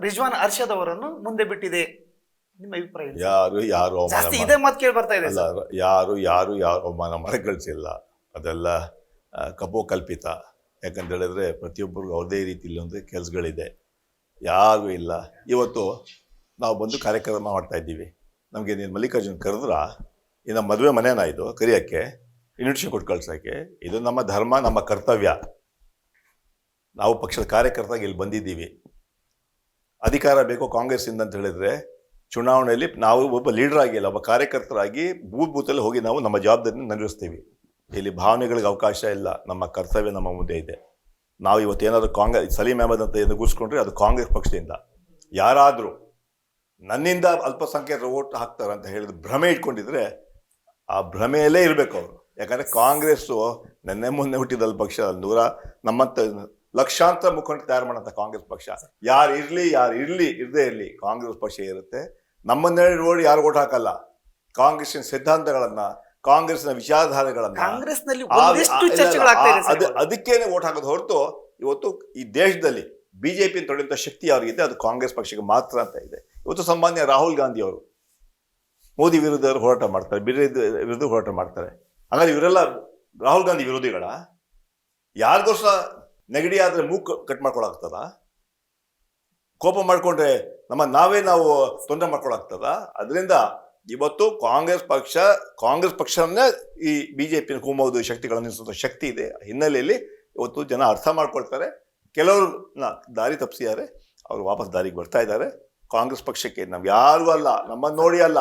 ರಿಜ್ವಾನ್ ಅರ್ಷದ್ ಅವರನ್ನು ಮುಂದೆ ಬಿಟ್ಟಿದೆ. ನಿಮ್ಮ ಅಭಿಪ್ರಾಯ? ಯಾರು ಜಾಸ್ತಿ ಇದೇ ಮಾತು ಕೇಳಿ ಬರ್ತಾ ಇದೆ. ಯಾರು ಅವಮಾನ ಮಾಡಿ ಕಳಿಸಿಲ್ಲ. ಅದೆಲ್ಲ ಕಪೋಕಲ್ಪಿತ. ಯಾಕಂತ ಹೇಳಿದ್ರೆ ಪ್ರತಿಯೊಬ್ಬರಿಗೂ ಅವ್ರದೇ ರೀತಿಯಲ್ಲಿ ಒಂದು ಕೆಲಸಗಳಿದೆ. ಯಾರೂ ಇಲ್ಲ. ಇವತ್ತು ನಾವು ಬಂದು ಕಾರ್ಯಕ್ರಮ ಮಾಡ್ತಾ ಇದ್ದೀವಿ. ನಮಗೆ ನೀನು ಮಲ್ಲಿಕಾರ್ಜುನ್ ಕರೆದ್ರ, ಇನ್ನು ಮದುವೆ ಮನೇನ ಇದು ಕರಿಯೋಕ್ಕೆ, ಇನ್ವಿಟೇಷನ್ ಕೊಟ್ಟು ಕಳ್ಸೋಕ್ಕೆ? ಇದು ನಮ್ಮ ಧರ್ಮ, ನಮ್ಮ ಕರ್ತವ್ಯ. ನಾವು ಪಕ್ಷದ ಕಾರ್ಯಕರ್ತರಾಗಿ ಇಲ್ಲಿ ಬಂದಿದ್ದೀವಿ. ಅಧಿಕಾರ ಬೇಕು ಕಾಂಗ್ರೆಸ್ಸಿಂದ ಅಂತ ಹೇಳಿದ್ರೆ ಚುನಾವಣೆಯಲ್ಲಿ ನಾವು ಒಬ್ಬ ಲೀಡರ್ ಆಗಿಲ್ಲ, ಒಬ್ಬ ಕಾರ್ಯಕರ್ತರಾಗಿ ಬೂತಲ್ಲಿ ಹೋಗಿ ನಾವು ನಮ್ಮ ಜವಾಬ್ದಾರಿನ ನಿರ್ವಹಿಸ್ತೀವಿ. ಇಲ್ಲಿ ಭಾವನೆಗಳಿಗೆ ಅವಕಾಶ ಇಲ್ಲ. ನಮ್ಮ ಕರ್ತವ್ಯ ನಮ್ಮ ಮುಂದೆ ಇದೆ. ನಾವು ಇವತ್ತು ಏನಾದರೂ ಸಲೀಂ ಅಹಮದ್ ಅಂತ ಏನು ಕೂರಿಸ್ಕೊಂಡ್ರೆ ಅದು ಕಾಂಗ್ರೆಸ್ ಪಕ್ಷದಿಂದ. ಯಾರಾದರೂ ನನ್ನಿಂದ ಅಲ್ಪಸಂಖ್ಯಾತರು ಓಟ್ ಹಾಕ್ತಾರೆ ಅಂತ ಹೇಳಿದ ಭ್ರಮೆ ಇಟ್ಕೊಂಡಿದ್ರೆ ಆ ಭ್ರಮೆಯಲ್ಲೇ ಇರಬೇಕು ಅವರು. ಯಾಕಂದರೆ ಕಾಂಗ್ರೆಸ್ಸು ಮೊನ್ನೆ ಹುಟ್ಟಿದ ಪಕ್ಷ, ನಮ್ಮಂಥ ಲಕ್ಷಾಂತರ ಮುಖಂಡರು ತಯಾರು ಮಾಡೋಂಥ ಕಾಂಗ್ರೆಸ್ ಪಕ್ಷ. ಯಾರು ಇರಲಿ ಇರದೇ ಇರಲಿ ಕಾಂಗ್ರೆಸ್ ಪಕ್ಷ ಇರುತ್ತೆ. ನಮ್ಮನ್ನೇ ನೋಡಿ ಯಾರು ಓಟ್ ಹಾಕಲ್ಲ. ಕಾಂಗ್ರೆಸ್ಸಿನ ಸಿದ್ಧಾಂತಗಳನ್ನ, ಕಾಂಗ್ರೆಸ್ನ ವಿಚಾರಧಾರೆಗಳನ್ನ, ಅದಕ್ಕೇನೆ ಓಟ್ ಹಾಕೋದು ಹೊರತು ಇವತ್ತು ಈ ದೇಶದಲ್ಲಿ BJP ತೊಡೆಯುವಂಥ ಶಕ್ತಿ ಯಾರಿಗಿದೆ ಅದು ಕಾಂಗ್ರೆಸ್ ಪಕ್ಷಕ್ಕೆ ಮಾತ್ರ ಅಂತ ಇದೆ. ಇವತ್ತು ಸಾಮಾನ್ಯ ರಾಹುಲ್ ಗಾಂಧಿ ಅವರು ಮೋದಿ ವಿರುದ್ಧ ಹೋರಾಟ ಮಾಡ್ತಾರೆ, ವಿರುದ್ಧ ಹೋರಾಟ ಮಾಡ್ತಾರೆ. ಹಾಗಾದ್ರೆ ಇವರೆಲ್ಲ ರಾಹುಲ್ ಗಾಂಧಿ ವಿರೋಧಿಗಳ? ಯಾರಿಗೋಸ್ಕರ ನೆಗಡಿ ಆದರೆ ಮೂಗು ಕಟ್ ಮಾಡ್ಕೊಳಾಗ್ತದ? ಕೋಪ ಮಾಡಿಕೊಂಡ್ರೆ ನಾವು ತೊಂದರೆ ಮಾಡ್ಕೊಳಾಗ್ತದ? ಅದರಿಂದ ಇವತ್ತು ಕಾಂಗ್ರೆಸ್ ಪಕ್ಷವನ್ನೇ ಈ BJP ಕುಮ್ಮೋದು ಶಕ್ತಿಗಳನ್ನು ಶಕ್ತಿ ಇದೆ. ಹಿನ್ನೆಲೆಯಲ್ಲಿ ಇವತ್ತು ಜನ ಅರ್ಥ ಮಾಡ್ಕೊಳ್ತಾರೆ. ಕೆಲವರು ದಾರಿ ತಪ್ಪಿಸಿದ್ದಾರೆ, ಅವರು ವಾಪಸ್ ದಾರಿಗೆ ಬರ್ತಾ ಇದ್ದಾರೆ. ಕಾಂಗ್ರೆಸ್ ಪಕ್ಷಕ್ಕೆ ನಮ್ಗೆ ಯಾರು ಅಲ್ಲ, ನಮ್ಮನ್ನು ನೋಡಿ ಅಲ್ಲ,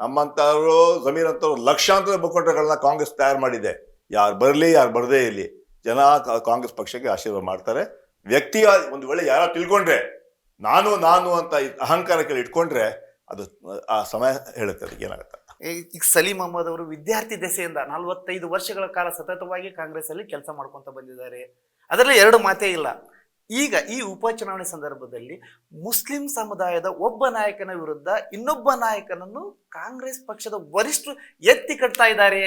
ನಮ್ಮಂಥವ್ರು ಜಮೀರ್ ಅಂತವ್ರು ಲಕ್ಷಾಂತರ ಮುಖಂಡರುಗಳನ್ನ ಕಾಂಗ್ರೆಸ್ ತಯಾರು ಮಾಡಿದೆ. ಯಾರು ಬರಲಿ ಯಾರು ಬರದೇ ಇರಲಿ ಜನ ಕಾಂಗ್ರೆಸ್ ಪಕ್ಷಕ್ಕೆ ಆಶೀರ್ವಾದ ಮಾಡ್ತಾರೆ. ವ್ಯಕ್ತಿ ಒಂದು ವೇಳೆ ಯಾರೋ ತಿಳ್ಕೊಂಡ್ರೆ ನಾನು ಅಂತ ಅಹಂಕಾರಕ್ಕೆ ಇಟ್ಕೊಂಡ್ರೆ ಅದು ಆ ಸಮಯ ಹೇಳುತ್ತೆ ಅದಕ್ಕೆ ಏನಾಗುತ್ತೆ. ಈಗ ಸಲೀಂ ಅಹಮದ್ ಅವರು ವಿದ್ಯಾರ್ಥಿ ದೆಸೆಯಿಂದ 45 ವರ್ಷಗಳ ಕಾಲ ಸತತವಾಗಿ ಕಾಂಗ್ರೆಸ್ ಅಲ್ಲಿ ಕೆಲಸ ಮಾಡ್ಕೊಂತ ಬಂದಿದ್ದಾರೆ. ಅದರಲ್ಲಿ 2 ಮಾತೇ ಇಲ್ಲ. ಈಗ ಈ ಉಪಚುನಾವಣೆ ಸಂದರ್ಭದಲ್ಲಿ ಮುಸ್ಲಿಂ ಸಮುದಾಯದ ಒಬ್ಬ ನಾಯಕನ ವಿರುದ್ಧ ಇನ್ನೊಬ್ಬ ನಾಯಕನನ್ನು ಕಾಂಗ್ರೆಸ್ ಪಕ್ಷದ ವರಿಷ್ಠರು ಎತ್ತಿ ಕಟ್ತಾ ಇದ್ದಾರೆ.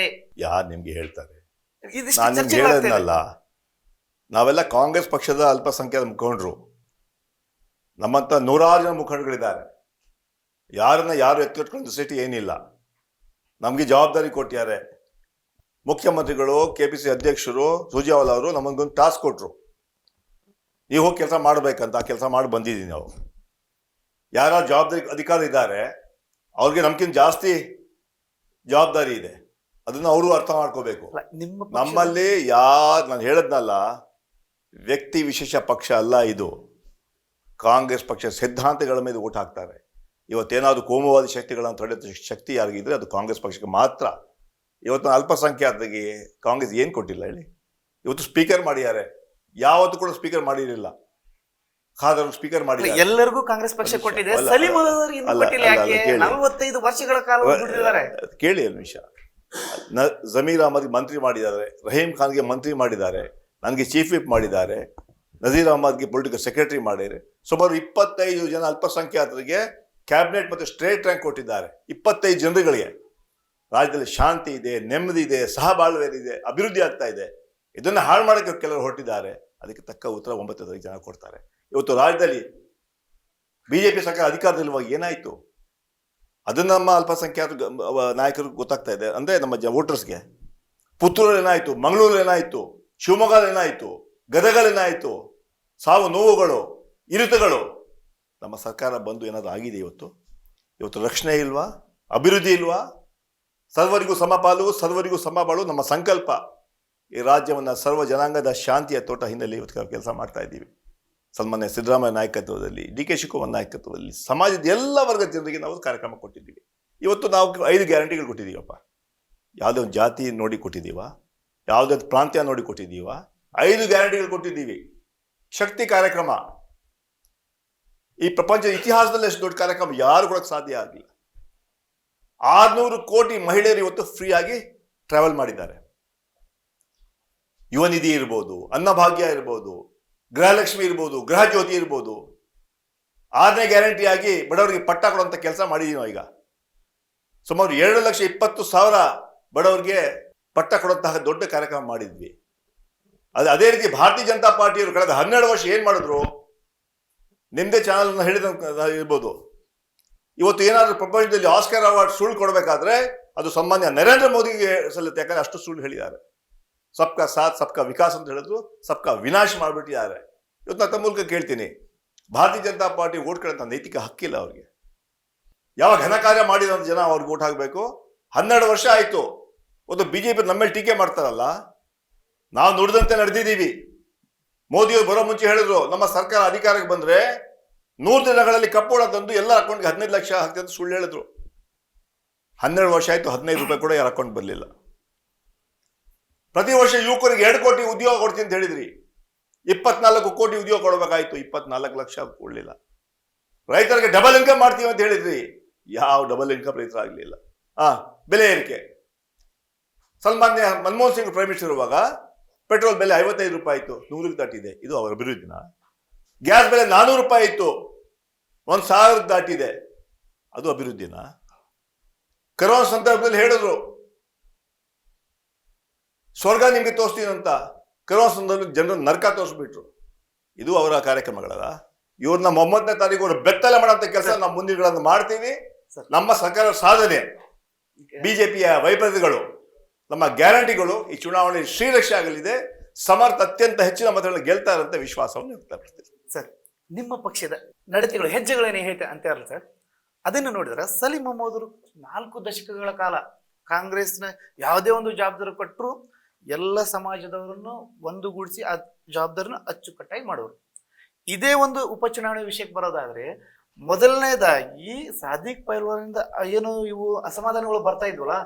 ಯಾರು ನಿಮ್ಗೆ ಹೇಳ್ತಾರೆ? ನಾನು ನಿಮ್ಗೆ ಹೇಳೋದ್ನಲ್ಲ, ನಾವೆಲ್ಲ ಕಾಂಗ್ರೆಸ್ ಪಕ್ಷದ ಅಲ್ಪಸಂಖ್ಯಾತ ಮುಖಂಡರು. ನಮ್ಮಂತ 100 ಜನ ಮುಖಂಡರುಗಳಿದ್ದಾರೆ. ಯಾರು ಎತ್ತಿಟ್ಕೊಂಡು ಸಿಟಿ ಏನಿಲ್ಲ. ನಮಗೆ ಜವಾಬ್ದಾರಿ ಕೊಟ್ಟಿದ್ದಾರೆ ಮುಖ್ಯಮಂತ್ರಿಗಳು, KPC ಅಧ್ಯಕ್ಷರು ಸುರ್ಜೇವಾಲಾ ಅವರು ನಮಗೊಂದು ಟಾಸ್ಕ್ ಕೊಟ್ಟರು. ನೀವು ಹೋಗಿ ಕೆಲಸ ಮಾಡಬೇಕಂತ. ಕೆಲಸ ಮಾಡಿ ಬಂದಿದ್ದೀವಿ ನಾವು. ಯಾರು ಜವಾಬ್ದಾರಿ ಅಧಿಕಾರಿ ಇದ್ದಾರೆ ಅವ್ರಿಗೆ ನಮ್ಗಿಂತ ಜಾಸ್ತಿ ಜವಾಬ್ದಾರಿ ಇದೆ. ಅದನ್ನು ಅವರು ಅರ್ಥ ಮಾಡ್ಕೋಬೇಕು. ಅಲ್ಲ, ನಿಮ್ಮ ಪಕ್ಷದ- ನಮ್ಮಲ್ಲಿ ನಾನು ಹೇಳದ್ನಲ್ಲ, ವ್ಯಕ್ತಿ ವಿಶೇಷ ಪಕ್ಷ ಅಲ್ಲ ಇದು. ಕಾಂಗ್ರೆಸ್ ಪಕ್ಷ ಸಿದ್ಧಾಂತಗಳ ಮೇಲೆ ಓಟ್ ಹಾಕ್ತಾರೆ. ಇವತ್ತೇನಾದ್ರು ಕೋಮುವಾದಿ ಶಕ್ತಿಗಳನ್ನು ತಡೆದ ಶಕ್ತಿ ಯಾರಿಗಿದ್ರೆ ಅದು ಕಾಂಗ್ರೆಸ್ ಪಕ್ಷಕ್ಕೆ ಮಾತ್ರ. ಇವತ್ತು ಅಲ್ಪಸಂಖ್ಯಾತರಿಗೆ ಕಾಂಗ್ರೆಸ್ ಏನು ಕೊಟ್ಟಿಲ್ಲ ಹೇಳಿ? ಇವತ್ತು ಸ್ಪೀಕರ್ ಮಾಡಿದ್ದಾರೆ, ಯಾವತ್ತೂ ಕೂಡ ಸ್ಪೀಕರ್ ಮಾಡಿರಲಿಲ್ಲ. ಖಾದರ್ ಸ್ಪೀಕರ್ ಮಾಡಿದ್ದಾರೆ. ಎಲ್ಲರಿಗೂ ಕಾಂಗ್ರೆಸ್ ಪಕ್ಷ ಕೊಟ್ಟಿದೆ, ಅಲ್ಲ, ಸಲೀಂ ಅವರಿಗೆ ಇನ್ನೂ ಅಲ್ಲ, ಕೊಟ್ಟಿಲ್ಲ. ಅಲ್ಲ, ಯಾಕೆ? ಕೇಳಿ. 45 ವರ್ಷಗಳ ಕಾಲ ಬಿಟ್ಟಿದ್ದಾರೆ. ಕೇಳಿ ಒಂದು ನಿಮಿಷ. ಜಮೀರ್ ಅಹಮದ್ಗೆ ಮಂತ್ರಿ ಮಾಡಿದ್ದಾರೆ, ರಹೀಂ ಖಾನ್ಗೆ ಮಂತ್ರಿ ಮಾಡಿದ್ದಾರೆ, ನನಗೆ ಚೀಫ್ ವಿಪ್ ಮಾಡಿದ್ದಾರೆ, ನಜೀರ್ ಅಹಮದ್ಗೆ ಪೊಲಿಟಿಕಲ್ ಸೆಕ್ರೆಟರಿ ಮಾಡಿದ್ದಾರೆ. ಸುಮಾರು 25 ಜನ ಅಲ್ಪಸಂಖ್ಯಾತರಿಗೆ ಕ್ಯಾಬಿನೆಟ್ ಮತ್ತು ಸ್ಟ್ರೇಟ್ ರ್ಯಾಂಕ್ ಕೊಟ್ಟಿದ್ದಾರೆ. 25 ಜನರುಗಳಿಗೆ. ರಾಜ್ಯದಲ್ಲಿ ಶಾಂತಿ ಇದೆ, ನೆಮ್ಮದಿ ಇದೆ, ಸಹಬಾಳ್ವೆ ಇದೆ, ಅಭಿವೃದ್ಧಿ ಆಗ್ತಾ ಇದೆ. ಇದನ್ನು ಹಾಳು ಮಾಡೋಕ್ಕೆ ಕೆಲವರು ಹೊರಟಿದ್ದಾರೆ. ಅದಕ್ಕೆ ತಕ್ಕ ಉತ್ತರ 9 ತಾರೀಕು ಜನ ಕೊಡ್ತಾರೆ. ಇವತ್ತು ರಾಜ್ಯದಲ್ಲಿ ಬಿಜೆಪಿ ಸರ್ಕಾರ ಅಧಿಕಾರದಲ್ಲಿರುವಾಗ ಏನಾಯಿತು ಅದನ್ನು ನಮ್ಮ ಅಲ್ಪಸಂಖ್ಯಾತ ನಾಯಕರಿಗೆ ಗೊತ್ತಾಗ್ತಾ ಇದೆ. ಅಂದರೆ ನಮ್ಮ ವೋಟರ್ಸ್ಗೆ ಪುತ್ತೂರಲ್ಲಿ ಏನಾಯಿತು, ಮಂಗಳೂರಲ್ಲಿ ಏನಾಯಿತು, ಶಿವಮೊಗ್ಗದಲ್ಲಿ ಏನಾಯಿತು, ಗದಗಲ್ಲಿ ಏನಾಯಿತು, ಸಾವು ನೋವುಗಳು, ಇರುತಗಳು. ನಮ್ಮ ಸರ್ಕಾರ ಬಂದು ಏನಾದರೂ ಆಗಿದೆ ಇವತ್ತು ರಕ್ಷಣೆ ಇಲ್ವಾ, ಅಭಿವೃದ್ಧಿ ಇಲ್ವಾ? ಸರ್ವರಿಗೂ ಸಮಪಾಲು, ಸರ್ವರಿಗೂ ಸಮಬಾಳು ನಮ್ಮ ಸಂಕಲ್ಪ. ಈ ರಾಜ್ಯವನ್ನು ಸರ್ವ ಜನಾಂಗದ ಶಾಂತಿಯ ತೋಟ ಹಿನ್ನೆಲೆ ಇವತ್ತು ಕೆಲಸ ಮಾಡ್ತಾ ಇದ್ದೀವಿ. ಸನ್ಮಾನ್ಯ ಸಿದ್ದರಾಮಯ್ಯ ನಾಯಕತ್ವದಲ್ಲಿ, ಡಿ ಕೆ ಶಿವಕುಮಾರ್ ನಾಯಕತ್ವದಲ್ಲಿ ಸಮಾಜದ ಎಲ್ಲ ವರ್ಗದ ಜನರಿಗೆ ನಾವು ಕಾರ್ಯಕ್ರಮ ಕೊಟ್ಟಿದ್ದೀವಿ. ಇವತ್ತು ನಾವು 5 ಗ್ಯಾರಂಟಿಗಳು ಕೊಟ್ಟಿದ್ದೀವಪ್ಪ. ಯಾವುದೇ ಒಂದು ಜಾತಿ ನೋಡಿ ಕೊಟ್ಟಿದ್ದೀವ, ಯಾವುದೇ ಒಂದು ಪ್ರಾಂತ್ಯ ನೋಡಿ ಕೊಟ್ಟಿದ್ದೀವ, 5 ಗ್ಯಾರಂಟಿಗಳು ಕೊಟ್ಟಿದ್ದೀವಿ. ಶಕ್ತಿ ಕಾರ್ಯಕ್ರಮ ಈ ಪ್ರಪಂಚದ ಇತಿಹಾಸದಲ್ಲಿ ಅಷ್ಟು ದೊಡ್ಡ ಕಾರ್ಯಕ್ರಮ ಯಾರು ಕೊಡೋಕ್ಕೆ ಸಾಧ್ಯ ಆಗಲಿಲ್ಲ. 600 ಕೋಟಿ ಮಹಿಳೆಯರು ಇವತ್ತು ಫ್ರೀಯಾಗಿ ಟ್ರಾವೆಲ್ ಮಾಡಿದ್ದಾರೆ. ಯುವ ನಿಧಿ ಇರ್ಬೋದು, ಅನ್ನಭಾಗ್ಯ ಇರ್ಬೋದು, ಗೃಹಲಕ್ಷ್ಮಿ ಇರ್ಬೋದು, ಗೃಹ ಜ್ಯೋತಿ ಇರ್ಬೋದು. 6ನೇ ಗ್ಯಾರಂಟಿಯಾಗಿ ಬಡವರಿಗೆ ಪಟ್ಟ ಕೊಡುವಂಥ ಕೆಲಸ ಮಾಡಿದ್ದೀವಿ ನಾವು. ಈಗ ಸುಮಾರು 2,20,000 ಬಡವರಿಗೆ ಪಟ್ಟ ಕೊಡುವಂತಹ ದೊಡ್ಡ ಕಾರ್ಯಕ್ರಮ ಮಾಡಿದ್ವಿ. ಅದೇ ರೀತಿ ಭಾರತೀಯ ಜನತಾ ಪಾರ್ಟಿಯವರು ಕಳೆದ 12 ವರ್ಷ ಏನು ಮಾಡಿದ್ರು, ನಿಮ್ಮದೇ ಚಾನಲ್ನ ಹೇಳಿದ ಇರ್ಬೋದು. ಇವತ್ತು ಏನಾದರೂ ಪ್ರಪಂಚದಲ್ಲಿ ಆಸ್ಕರ್ ಅವಾರ್ಡ್ ಸುಳ್ಳು ಕೊಡಬೇಕಾದ್ರೆ ಅದು ಸನ್ಮಾನ್ಯ ನರೇಂದ್ರ ಮೋದಿಗೆ ಸಲ್ಲುತ್ತೆ. ಯಾಕಂದ್ರೆ ಅಷ್ಟು ಸುಳ್ಳು ಹೇಳಿದ್ದಾರೆ. ಸಬ್ಕಾ ಸಾಥ್ ಸಬ್ಕಾ ವಿಕಾಸ್ ಅಂತ ಹೇಳಿದ್ರು, ಸಬ್ಕಾ ವಿನಾಶ್ ಮಾಡಿಬಿಟ್ಟಿದ್ದಾರೆ. ಇವತ್ತು ನಾನು ತಮ್ಮ ಮೂಲಕ ಕೇಳ್ತೀನಿ, ಭಾರತೀಯ ಜನತಾ ಪಾರ್ಟಿ ಓಟ್ ಕೇಳಂತ ನೈತಿಕ ಹಕ್ಕಿಲ್ಲ ಅವ್ರಿಗೆ. ಯಾವ ಘನ ಕಾರ್ಯ ಮಾಡಿದಂಥ ಜನ ಅವ್ರಿಗೆ ಓಟ್ ಹಾಕಬೇಕು? 12 ವರ್ಷ ಆಯಿತು. ಒಂದು ಬಿಜೆಪಿ ನಮ್ಮ ಮೇಲೆ ಟೀಕೆ ಮಾಡ್ತಾರಲ್ಲ, ನಾವು ನುಡಿದಂತೆ ನಡೆದಿದ್ದೀವಿ. ಮೋದಿಯವರು ಬರೋ ಮುಂಚೆ ಹೇಳಿದ್ರು, ನಮ್ಮ ಸರ್ಕಾರ ಅಧಿಕಾರಕ್ಕೆ ಬಂದರೆ 100 ದಿನಗಳಲ್ಲಿ ಕಪ್ಪೋಳ ತಂದು ಎಲ್ಲ ಅಕೌಂಟ್ಗೆ 15 ಲಕ್ಷ ಹಾಕ್ತಂತ ಸುಳ್ಳು ಹೇಳಿದ್ರು. 12 ವರ್ಷ ಆಯಿತು, 15 ರೂಪಾಯಿ ಕೂಡ ಯಾರ ಅಕೌಂಟ್ ಬರಲಿಲ್ಲ. ಪ್ರತಿ ವರ್ಷ ಯುವಕರಿಗೆ 2 ಕೋಟಿ ಉದ್ಯೋಗ ಕೊಡ್ತೀನಿ ಅಂತ ಹೇಳಿದ್ರಿ. 24 ಕೋಟಿ ಉದ್ಯೋಗ ಕೊಡಬೇಕಾಯ್ತು, 24 ಲಕ್ಷ ಕೊಡಲಿಲ್ಲ. ರೈತರಿಗೆ ಡಬಲ್ ಇನ್ಕಮ್ ಮಾಡ್ತೀವಿ ಅಂತ ಹೇಳಿದ್ರಿ, ಯಾವ ಡಬಲ್ ಇನ್ಕಮ್ ರೈತರಾಗಲಿಲ್ಲ. ಬೆಲೆ ಏರಿಕೆ. ಸನ್ಮಾನ್ಯ ಮನಮೋಹನ್ ಸಿಂಗ್ ಪ್ರೈಮ್ ಮಿನಿಸ್ಟರ್ ಇರುವಾಗ ಪೆಟ್ರೋಲ್ ಬೆಲೆ 55 ರೂಪಾಯಿ ಇತ್ತು, 100ಕ್ಕೆ ದಾಟಿದೆ. ಇದು ಅವರ ಅಭಿವೃದ್ಧಿನ? ಗ್ಯಾಸ್ ಬೆಲೆ 400 ರೂಪಾಯಿ ಇತ್ತು, 1,000 ದಾಟಿದೆ. ಅದು ಅಭಿವೃದ್ಧಿನ? ಕರೋನಾ ಸಂದರ್ಭದಲ್ಲಿ ಹೇಳಿದ್ರು ಸ್ವರ್ಗ ನಿಮಗೆ ತೋರಿಸ್ತೀನಿ ಅಂತ. ಕರೋನಾ ಸಂದರ್ಭದಲ್ಲಿ ಜನರು ನರಕ ತೋರಿಸ್ಬಿಟ್ರು. ಇದು ಅವರ ಕಾರ್ಯಕ್ರಮಗಳಲ್ಲ. ಇವ್ರನ್ನ 9ನೇ ತಾರೀಕು ಅವರು ಬೆತ್ತಲೆ ಮಾಡೋಂಥ ಕೆಲಸ ನಾವು ಮುಂದಿನಗಳನ್ನು ಮಾಡ್ತೀವಿ. ನಮ್ಮ ಸರ್ಕಾರ ಸಾಧನೆ, ಬಿಜೆಪಿಯ ವೈಫಲ್ಯಗಳು, ನಮ್ಮ ಗ್ಯಾರಂಟಿಗಳು ಈ ಚುನಾವಣೆ ಶ್ರೀರಕ್ಷೆ ಆಗಲಿದೆ. ಸಮರ್ಥ ಅತ್ಯಂತ ಹೆಚ್ಚಿನ ಮತಗಳನ್ನು ಗೆಲ್ತಾರೆ ಅಂತ ವಿಶ್ವಾಸವನ್ನು ವ್ಯಕ್ತಪಡಿಸ್ತೀವಿ. ಸರ್, ನಿಮ್ಮ ಪಕ್ಷದ ನಡತೆಗಳು, ಹೆಜ್ಜೆಗಳೇನೇ ಹೇಳ್ತಾ ಅಂತಾರಲ್ಲ ಸರ್, ಅದನ್ನು ನೋಡಿದ್ರೆ ಸಲೀಂ ಅಹಮದ್ 4 ದಶಕಗಳ ಕಾಲ ಕಾಂಗ್ರೆಸ್ನ ಯಾವುದೇ ಒಂದು ಜವಾಬ್ದಾರಿ ಕೊಟ್ಟರು ಎಲ್ಲ ಸಮಾಜದವರನ್ನು ಒಂದುಗೂಡಿಸಿ ಆ ಜವಾಬ್ದಾರಿನ ಅಚ್ಚುಕಟ್ಟಾಗಿ ಮಾಡೋರು. ಇದೇ ಒಂದು ಉಪಚುನಾವಣೆ ವಿಷಯಕ್ಕೆ ಬರೋದಾದ್ರೆ, ಮೊದಲನೇದಾಗಿ ಸಾದಿಕ್ ಪೈಲ್ವಾನಿಂದ ಏನು ಇವು ಅಸಮಾಧಾನಗಳು ಬರ್ತಾ ಇದ್ವಲ್ಲ,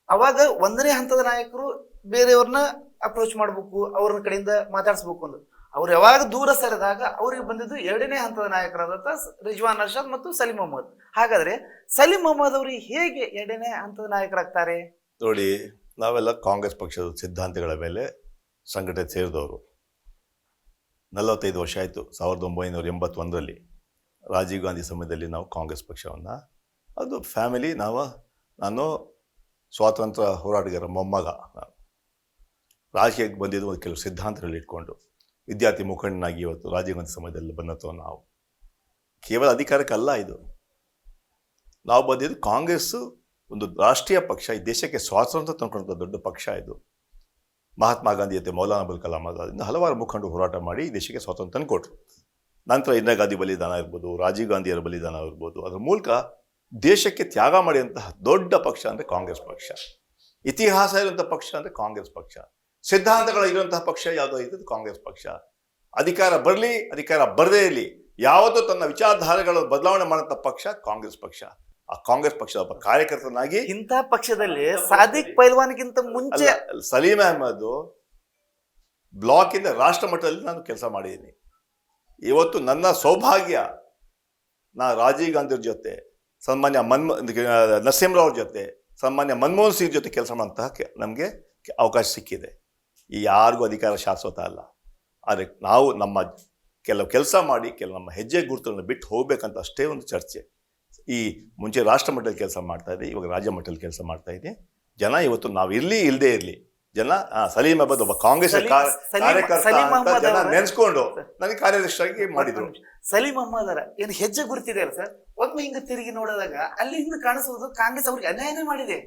ಅವಾಗ 1ನೇ ಹಂತದ ನಾಯಕರು ಬೇರೆಯವ್ರನ್ನ ಅಪ್ರೋಚ್ ಮಾಡ್ಬೇಕು, ಅವ್ರ ಕಡೆಯಿಂದ ಮಾತಾಡಿಸ್ಬೇಕು ಅಂತ. ಅವ್ರು ಯಾವಾಗ ದೂರ ಸರಿದಾಗ ಅವ್ರಿಗೆ ಬಂದಿದ್ದು 2ನೇ ಹಂತದ ನಾಯಕರಾದಂಥ ರಿಜ್ವಾನ್ ಅರ್ಷದ್ ಮತ್ತು ಸಲೀಂ ಅಹಮದ್. ಹಾಗಾದ್ರೆ ಸಲೀಂ ಅಹಮದ್ ಅವರು ಹೇಗೆ 2ನೇ ಹಂತದ ನಾಯಕರಾಗ್ತಾರೆ? ನೋಡಿ, ನಾವೆಲ್ಲ ಕಾಂಗ್ರೆಸ್ ಪಕ್ಷದ ಸಿದ್ಧಾಂತಗಳ ಮೇಲೆ ಸಂಘಟನೆ ಸೇರಿದವರು. 45 ವರ್ಷ ಆಯಿತು. 1981ರಲ್ಲಿ ರಾಜೀವ್ ಗಾಂಧಿ ಸಮಯದಲ್ಲಿ ನಾವು ಕಾಂಗ್ರೆಸ್ ಪಕ್ಷವನ್ನು, ಅದು ಫ್ಯಾಮಿಲಿ, ನಾನು ಸ್ವಾತಂತ್ರ್ಯ ಹೋರಾಟಗಾರ ಮೊಮ್ಮಗ. ನಾನು ರಾಜಕೀಯಕ್ಕೆ ಬಂದಿದ್ದು ಒಂದು ಕೆಲವು ಸಿದ್ಧಾಂತಗಳಲ್ಲಿ ಇಟ್ಕೊಂಡು ವಿದ್ಯಾರ್ಥಿ ಮುಖಂಡನಾಗಿ ಇವತ್ತು ರಾಜೀವ್ ಗಾಂಧಿ ಸಮಯದಲ್ಲಿ ಬಂದತ್ತೋ ನಾವು. ಕೇವಲ ಅಧಿಕಾರಕ್ಕಲ್ಲ ಇದು. ನಾವು ಬಂದಿದ್ದು ಕಾಂಗ್ರೆಸ್ಸು ಒಂದು ರಾಷ್ಟ್ರೀಯ ಪಕ್ಷ, ಈ ದೇಶಕ್ಕೆ ಸ್ವಾತಂತ್ರ್ಯ ತಂದುಕೊಂಡಂಥ ದೊಡ್ಡ ಪಕ್ಷ ಇದು. ಮಹಾತ್ಮ ಗಾಂಧಿ ಜೊತೆ ಮೌಲಾನಾ ಅಬುಲ್ ಕಲಾಂ ಆಜಾದ್ ಹಲವಾರು ಮುಖಂಡರು ಹೋರಾಟ ಮಾಡಿ ಈ ದೇಶಕ್ಕೆ ಸ್ವಾತಂತ್ರ್ಯ ತಂದುಕೊಟ್ರು. ನಂತರ ಇಂದಿರಾ ಗಾಂಧಿ ಬಲಿದಾನ ಇರ್ಬೋದು, ರಾಜೀವ್ ಗಾಂಧಿಯವರ ಬಲಿದಾನ ಇರ್ಬೋದು, ಅದರ ಮೂಲಕ ದೇಶಕ್ಕೆ ತ್ಯಾಗ ಮಾಡಿದಂತಹ ದೊಡ್ಡ ಪಕ್ಷ ಅಂದರೆ ಕಾಂಗ್ರೆಸ್ ಪಕ್ಷ. ಇತಿಹಾಸ ಇರುವಂತಹ ಪಕ್ಷ ಅಂದರೆ ಕಾಂಗ್ರೆಸ್ ಪಕ್ಷ. ಸಿದ್ಧಾಂತಗಳು ಇರುವಂತಹ ಪಕ್ಷ ಯಾವುದೋ ಇದ್ದು ಕಾಂಗ್ರೆಸ್ ಪಕ್ಷ. ಅಧಿಕಾರ ಬರಲಿ ಅಧಿಕಾರ ಬರದೇ ಇರಲಿ, ಯಾವತ್ತೂ ತನ್ನ ವಿಚಾರಧಾರೆಗಳನ್ನು ಬದಲಾವಣೆ ಮಾಡುವಂಥ ಪಕ್ಷ ಕಾಂಗ್ರೆಸ್ ಪಕ್ಷ. ಆ ಕಾಂಗ್ರೆಸ್ ಪಕ್ಷದ ಒಬ್ಬ ಕಾರ್ಯಕರ್ತನಾಗಿ ಇಂಥ ಪಕ್ಷದಲ್ಲಿ ಸಾದಿಕ್ ಪೈಲ್ವಾನ್ಗಿಂತ ಮುಂಚೆ ಸಲೀಂ ಅಹಮದ್ ಬ್ಲಾಕ್ ಇಂದ ರಾಷ್ಟ್ರ ಮಟ್ಟದಲ್ಲಿ ನಾನು ಕೆಲಸ ಮಾಡಿದ್ದೀನಿ. ಇವತ್ತು ನನ್ನ ಸೌಭಾಗ್ಯ, ನಾ ರಾಜೀವ್ ಗಾಂಧಿ ಅವ್ರ ಜೊತೆ, ಸನ್ಮಾನ್ಯ ನರಸಿಂಹರಾವ್ ಜೊತೆ, ಸನ್ಮಾನ್ಯ ಮನಮೋಹನ್ ಸಿಂಗ್ ಜೊತೆ ಕೆಲಸ ಮಾಡುವಂತಹ ನಮಗೆ ಅವಕಾಶ ಸಿಕ್ಕಿದೆ. ಈ ಯಾರಿಗೂ ಅಧಿಕಾರ ಶಾಶ್ವತ ಅಲ್ಲ. ಆದರೆ ನಾವು ನಮ್ಮ ಕೆಲವು ಕೆಲಸ ಮಾಡಿ ನಮ್ಮ ಹೆಜ್ಜೆ ಗುರುತುಗಳನ್ನು ಬಿಟ್ಟು ಹೋಗ್ಬೇಕಂತ ಅಷ್ಟೇ ಒಂದು ಚರ್ಚೆ. ಈ ಮುಂಚೆ ರಾಷ್ಟ್ರ ಮಟ್ಟದಲ್ಲಿ ಕೆಲಸ ಮಾಡ್ತಾ ಇದ್ದೆ, ಇವಾಗ ರಾಜ್ಯ ಮಟ್ಟದಲ್ಲಿ ಕೆಲಸ ಮಾಡ್ತಾ ಇದ್ದೆ. ಜನ ಇವತ್ತು ನಾವು ಇರಲಿ ಇಲ್ಲದೆ ಇರಲಿ, ಜನ ಸಲೀಂ ಅಹಮದ್ ಒಬ್ಬ ಕಾಂಗ್ರೆಸ್ ಕಾರ್ಯಕರ್ತ ಅಂತ ಜನ ನೆನೆಸ್ಕೊಂಡು ನನಗೆ ಕಾರ್ಯದರ್ಶಿಯಾಗಿ ಮಾಡಿದ್ರು. ಸಲೀಂ ಅಹಮದ್ ಏನು ಹೆಜ್ಜೆ ಗುರುತಿದೆ ಅಲ್ಲ ಸರ್, ಒಮ್ಮೆ ಹಿಂಗ ತಿರುಗಿ ನೋಡಿದಾಗ ಅಲ್ಲಿ ಹಿಂಗ ಕಾಣಿಸೋದು ಕಾಂಗ್ರೆಸ್ ಅವ್ರಿಗೆ ಅನ್ಯಾಯನೇ ಮಾಡಿದೆ.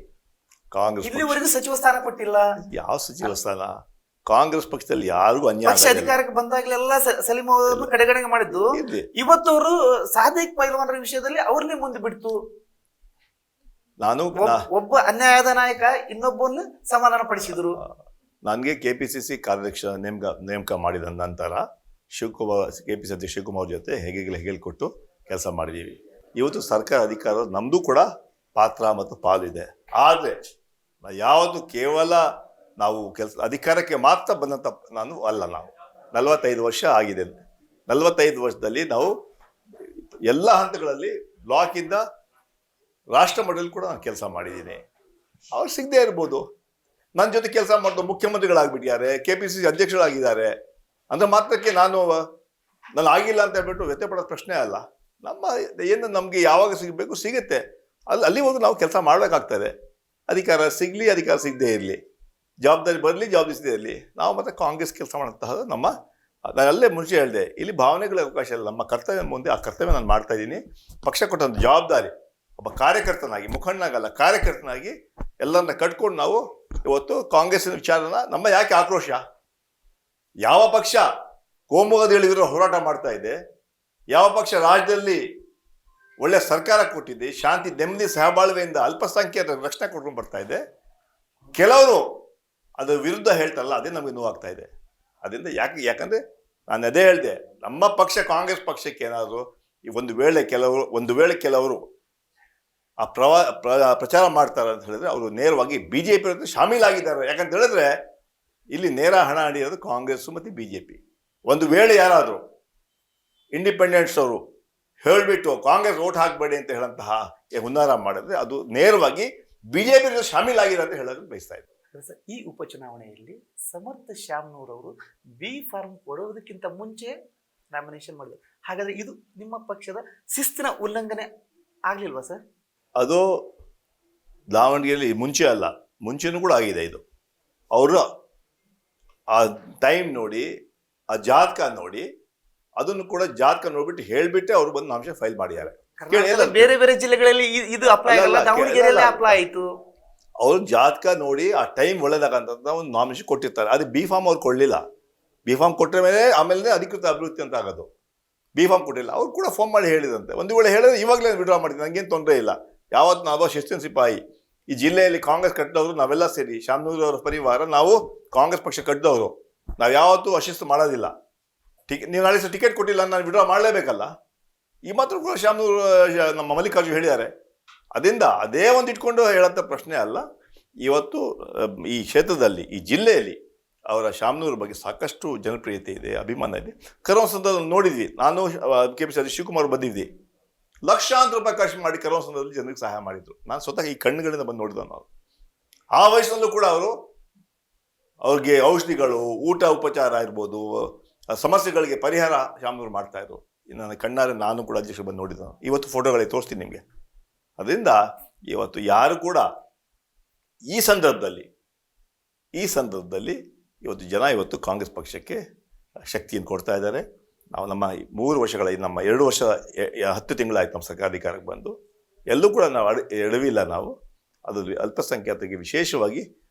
ಕಾಂಗ್ರೆಸ್ ಇಲ್ಲಿವರೆಗೂ ಸಚಿವ ಸ್ಥಾನ ಕೊಟ್ಟಿಲ್ಲ. ಯಾವ ಸಚಿವ ಸ್ಥಾನ? ಕಾಂಗ್ರೆಸ್ ಪಕ್ಷದಲ್ಲಿ ಯಾರಿಗೂ ಅನ್ಯಾಯ ಪಕ್ಷ ಅಧಿಕಾರಕ್ಕೆ ಬಂದಾಗಲೆಲ್ಲ ಸಲೀಂ ಅವರನ್ನು ಕಡೆಗಣನೆ ಮಾಡಿದ್ದು. ಇವತ್ತು ಅವರು ಸಾದಿಕ್ ಪೈಲ್ವಾನ್ರ ವಿಷಯದಲ್ಲಿ ಅವ್ರನ್ನೇ ಮುಂದೆ ಬಿಡ್ತು. ನಾನು ಒಬ್ಬ ಅನ್ಯಾಯದ ನಾಯಕ ಇನ್ನೊಬ್ಬನ್ನು ಸಮಾಧಾನ ಪಡಿಸಿದ್ರು. ನನಗೆ KPCC ಕಾರ್ಯಾಧ್ಯಕ್ಷ ನೇಮಕ ಮಾಡಿದ ನಂತರ KPCC ಅಧ್ಯಕ್ಷ ಶಿವಕುಮಾರ್ ಜೊತೆ ಹೇಗೆ ಕೊಟ್ಟು ಕೆಲಸ ಮಾಡಿದ್ದೀವಿ. ಇವತ್ತು ಸರ್ಕಾರ ಅಧಿಕಾರ ನಮ್ಮದು ಕೂಡ ಪಾತ್ರ ಮತ್ತು ಪಾಲಿದೆ. ಆದರೆ ಯಾವುದು ಕೇವಲ ನಾವು ಅಧಿಕಾರಕ್ಕೆ ಮಾತ್ರ ಬಂದಂಥ ನಾವು 45 ವರ್ಷ ಆಗಿದೆ. 45 ವರ್ಷದಲ್ಲಿ ನಾವು ಎಲ್ಲ ಹಂತಗಳಲ್ಲಿ ಬ್ಲಾಕಿಂದ ರಾಷ್ಟ್ರ ಮಟ್ಟದಲ್ಲಿ ಕೂಡ ನಾನು ಕೆಲಸ ಮಾಡಿದ್ದೀನಿ. ಅವ್ರು ಸಿಗದೇ ಇರ್ಬೋದು. ನನ್ನ ಜೊತೆ ಕೆಲಸ ಮಾಡಿದ ಮುಖ್ಯಮಂತ್ರಿಗಳಾಗ್ಬಿಟ್ಟಿದ್ದಾರೆ, KPCC ಅಧ್ಯಕ್ಷರಾಗಿದ್ದಾರೆ ಅಂದ್ರೆ ಮಾತ್ರಕ್ಕೆ ನಾನು ಆಗಿಲ್ಲ ಅಂತ ಹೇಳ್ಬಿಟ್ಟು ವ್ಯತ್ಯಪಡೋದು ಪ್ರಶ್ನೆ ಅಲ್ಲ. ಏನು ನಮಗೆ ಯಾವಾಗ ಸಿಗಬೇಕು ಸಿಗುತ್ತೆ, ಅಲ್ಲಿವರೆಗೂ ನಾವು ಕೆಲಸ ಮಾಡಬೇಕಾಗ್ತದೆ. ಅಧಿಕಾರ ಸಿಗಲಿ ಅಧಿಕಾರ ಸಿಗದೇ ಇರಲಿ, ಜವಾಬ್ದಾರಿ ಬರಲಿ ಜವಾಬ್ದಾರಿ ಸಿಗದೇ ಇರಲಿ, ನಾವು ಮತ್ತೆ ಕಾಂಗ್ರೆಸ್ ಕೆಲಸ ಮಾಡುವಂತಹ ನಾನು ಅಲ್ಲೇ ಮುಂಚೆ ಹೇಳಿದೆ, ಇಲ್ಲಿ ಭಾವನೆಗಳ ಅವಕಾಶ ಇಲ್ಲ. ನಮ್ಮ ಕರ್ತವ್ಯ ಮುಂದೆ ಆ ಕರ್ತವ್ಯ ನಾನು ಮಾಡ್ತಾ ಇದ್ದೀನಿ. ಪಕ್ಷ ಕೊಟ್ಟಂಥ ಜವಾಬ್ದಾರಿ ಒಬ್ಬ ಕಾರ್ಯಕರ್ತನಾಗಿ, ಮುಖಂಡನಾಗಲ್ಲ ಕಾರ್ಯಕರ್ತನಾಗಿ ಎಲ್ಲರನ್ನ ಕಟ್ಕೊಂಡು ನಾವು ಇವತ್ತು ಕಾಂಗ್ರೆಸ್ಸಿನ ವಿಚಾರನ ಯಾಕೆ ಆಕ್ರೋಶ? ಯಾವ ಪಕ್ಷ ಕೋಮುವಾದಿಗಳ ವಿರುದ್ಧ ಹೋರಾಟ ಮಾಡ್ತಾ ಇದೆ, ಯಾವ ಪಕ್ಷ ರಾಜ್ಯದಲ್ಲಿ ಒಳ್ಳೆ ಸರ್ಕಾರ ಕೊಟ್ಟಿದೆ, ಶಾಂತಿ ನೆಮ್ಮದಿ ಸಹಬಾಳ್ವೆಯಿಂದ ಅಲ್ಪಸಂಖ್ಯಾತರ ರಕ್ಷಣೆ ಕೊಟ್ಕೊಂಡು ಬರ್ತಾ ಇದೆ, ಕೆಲವರು ಅದರ ವಿರುದ್ಧ ಹೇಳ್ತಾರಲ್ಲ, ಅದೇ ನಮಗೆ ನೋವಾಗ್ತಾ ಇದೆ. ಅದರಿಂದ ಯಾಕಂದ್ರೆ ನಾನು ಅದೇ ಹೇಳಿದೆ, ನಮ್ಮ ಪಕ್ಷ ಕಾಂಗ್ರೆಸ್ ಪಕ್ಷಕ್ಕೆ ಏನಾದರೂ ಒಂದು ವೇಳೆ ಕೆಲವರು ಆ ಪ್ರಚಾರ ಮಾಡ್ತಾರೆ ಅಂತ ಹೇಳಿದ್ರೆ ಅವರು ನೇರವಾಗಿ BJP ಜೊತೆ ಶಾಮೀಲಾಗಿದ್ದಾರೆ. ಯಾಕಂತ ಹೇಳಿದ್ರೆ ಇಲ್ಲಿ ನೇರ ಹಣ ಹಣಿಯೋದು ಕಾಂಗ್ರೆಸ್ ಮತ್ತು BJP. ಒಂದು ವೇಳೆ ಯಾರಾದರೂ ಇಂಡಿಪೆಂಡೆನ್ಸ್ ಅವರು ಹೇಳಿಬಿಟ್ಟು ಕಾಂಗ್ರೆಸ್ ಓಟ್ ಹಾಕಬೇಡಿ ಅಂತ ಹೇಳಂತಹ ಹುನ್ನಾರ ಮಾಡಿದ್ರೆ ಅದು ನೇರವಾಗಿ BJP ಜೊತೆ ಶಾಮೀಲಾಗಿದೆ ಅಂತ ಹೇಳೋದು ಬಯಸ್ತಾ ಇದ್ದಾರೆ. ಈ ಉಪಚುನಾವಣೆಯಲ್ಲಿ ಸಮರ್ಥ ಶ್ಯಾಮ್ನೂರ್ ಅವರು B ಫಾರ್ಮ್ ಕೊಡುವುದಕ್ಕಿಂತ ಮುಂಚೆ ನಾಮಿನೇಷನ್ ಮಾಡಿದ್ರು. ಹಾಗಾದ್ರೆ ಇದು ನಿಮ್ಮ ಪಕ್ಷದ ಶಿಸ್ತಿನ ಉಲ್ಲಂಘನೆ ಆಗ್ಲಿಲ್ವಾ ಸರ್? ಅದು ದಾವಣಗೆರೆಯಲ್ಲಿ ಮುಂಚೆ ಅಲ್ಲ, ಮುಂಚೆನೂ ಕೂಡ ಆಗಿದೆ. ಇದು ಅವರು ಆ ಟೈಮ್ ನೋಡಿ, ಆ ಜಾತಕ ನೋಡಿ, ಅದನ್ನು ಕೂಡ ಜಾತಕ ನೋಡ್ಬಿಟ್ಟು ಹೇಳ್ಬಿಟ್ಟೆ ಅವ್ರು ಬಂದು ನಾಮಿನೇಷನ್ ಫೈಲ್ ಮಾಡಿದ್ದಾರೆ. ಬೇರೆ ಬೇರೆ ಜಿಲ್ಲೆಗಳಲ್ಲಿ ಇದು ಅಪ್ಲೈ ಆಗಲ್ಲ, ದಾವಣಗೆರೆಯಲ್ಲಿ ಅಪ್ಲೈ ಆಯಿತು. ಅವ್ರು ಜಾತಕ ನೋಡಿ ಆ ಟೈಮ್ ಒಳ್ಳೇದಾಗಂತ ಒಂದು ನಾಮಿನೇಷನ್ ಕೊಟ್ಟಿರ್ತಾರೆ. ಅದು B ಫಾರ್ಮ್ ಅವ್ರು ಕೊಡಲಿಲ್ಲ. B ಫಾರ್ಮ್ ಕೊಟ್ಟರೆ ಮೇಲೆ ಆಮೇಲೆ ಅಧಿಕೃತ ಅಭಿವೃದ್ಧಿ ಅಂತ ಆಗೋದು. B ಫಾರ್ಮ್ ಕೊಟ್ಟಿಲ್ಲ. ಅವ್ರು ಕೂಡ ಫೋನ್ ಮಾಡಿ ಹೇಳಿದಂತೆ, ಒಂದು ವೇಳೆ ಹೇಳಿದ್ರೆ ಇವಾಗಲೇ ವಿಡ್ರಾ ಮಾಡಿದ್ದೆ, ನನಗೇನು ತೊಂದರೆ ಇಲ್ಲ. ಯಾವತ್ತು ನಾವು ಶಿಸ್ತಿನ ಸಿಪಾಯಿ, ಈ ಜಿಲ್ಲೆಯಲ್ಲಿ ಕಾಂಗ್ರೆಸ್ ಕಟ್ಟಿದವರು ನಾವೆಲ್ಲ ಸೇರಿ, ಶಾಮನೂರ್ ಅವರ ಪರಿವಾರ, ನಾವು ಕಾಂಗ್ರೆಸ್ ಪಕ್ಷ ಕಟ್ಟಿದವರು, ನಾವು ಯಾವತ್ತೂ ಅಶಿಸ್ತು ಮಾಡೋದಿಲ್ಲ. ನೀವು ನಾಳೆ ಟಿಕೆಟ್ ಕೊಟ್ಟಿಲ್ಲ, ನಾನು ವಿಡ್ರಾ ಮಾಡಲೇಬೇಕಲ್ಲ. ಈ ಮಾತ್ರ ಕೂಡ ಶಾಮನೂರ್ ನಮ್ಮ ಮಲ್ಲಿಕಾರ್ಜುನ್ ಹೇಳಿದ್ದಾರೆ. ಅದರಿಂದ ಅದೇ ಒಂದು ಇಟ್ಕೊಂಡು ಹೇಳೋಂಥ ಪ್ರಶ್ನೆ ಅಲ್ಲ. ಇವತ್ತು ಈ ಕ್ಷೇತ್ರದಲ್ಲಿ, ಈ ಜಿಲ್ಲೆಯಲ್ಲಿ ಅವರ ಶಾಮನೂರ್ ಬಗ್ಗೆ ಸಾಕಷ್ಟು ಜನಪ್ರಿಯತೆ ಇದೆ, ಅಭಿಮಾನ ಇದೆ. ಕರೋನಾ ಸಂದರ್ಭದಲ್ಲಿ ನೋಡಿದ್ವಿ, ನಾನು KPCC ಶಿವಕುಮಾರ್ ಬಂದಿದ್ವಿ, ಲಕ್ಷಾಂತರ ರೂಪಾಯಿ ಖರ್ಚು ಮಾಡಿ ಕರೋನಾ ಸಂದರ್ಭದಲ್ಲಿ ಜನರಿಗೆ ಸಹಾಯ ಮಾಡಿದ್ರು. ನಾನು ಸ್ವತಃ ಈ ಕಣ್ಣುಗಳಿಂದ ಬಂದು ನೋಡಿದ. ನಾವು ಆ ವಯಸ್ಸಿನಲ್ಲೂ ಕೂಡ ಅವ್ರಿಗೆ ಔಷಧಿಗಳು, ಊಟ ಉಪಚಾರ ಇರ್ಬೋದು, ಸಮಸ್ಯೆಗಳಿಗೆ ಪರಿಹಾರ ಶಾಮನೂರು ಮಾಡ್ತಾ ಇದ್ರು. ನನ್ನ ಕಣ್ಣಾರೆ ನಾನು ಕೂಡ ಅಧ್ಯಕ್ಷರು ಬಂದು ನೋಡಿದ. ಇವತ್ತು ಫೋಟೋಗಳಿಗೆ ತೋರಿಸ್ತೀನಿ ನಿಮಗೆ. ಅದರಿಂದ ಇವತ್ತು ಯಾರು ಕೂಡ ಈ ಸಂದರ್ಭದಲ್ಲಿ ಇವತ್ತು ಜನ ಇವತ್ತು ಕಾಂಗ್ರೆಸ್ ಪಕ್ಷಕ್ಕೆ ಶಕ್ತಿಯನ್ನು ಕೊಡ್ತಾ ಇದ್ದಾರೆ. ನಾವು ನಮ್ಮ 3 ವರ್ಷಗಳ, ನಮ್ಮ 2 ವರ್ಷ 10 ತಿಂಗಳಾಯ್ತು ನಮ್ಮ ಸರ್ಕಾರ ಅಧಿಕಾರಕ್ಕೆ ಬಂದು, ಎಲ್ಲೂ ಕೂಡ ನಾವು ಎಡವಿಲ್ಲ. ನಾವು ಅದರಲ್ಲಿ ಅಲ್ಪಸಂಖ್ಯಾತರಿಗೆ ವಿಶೇಷವಾಗಿ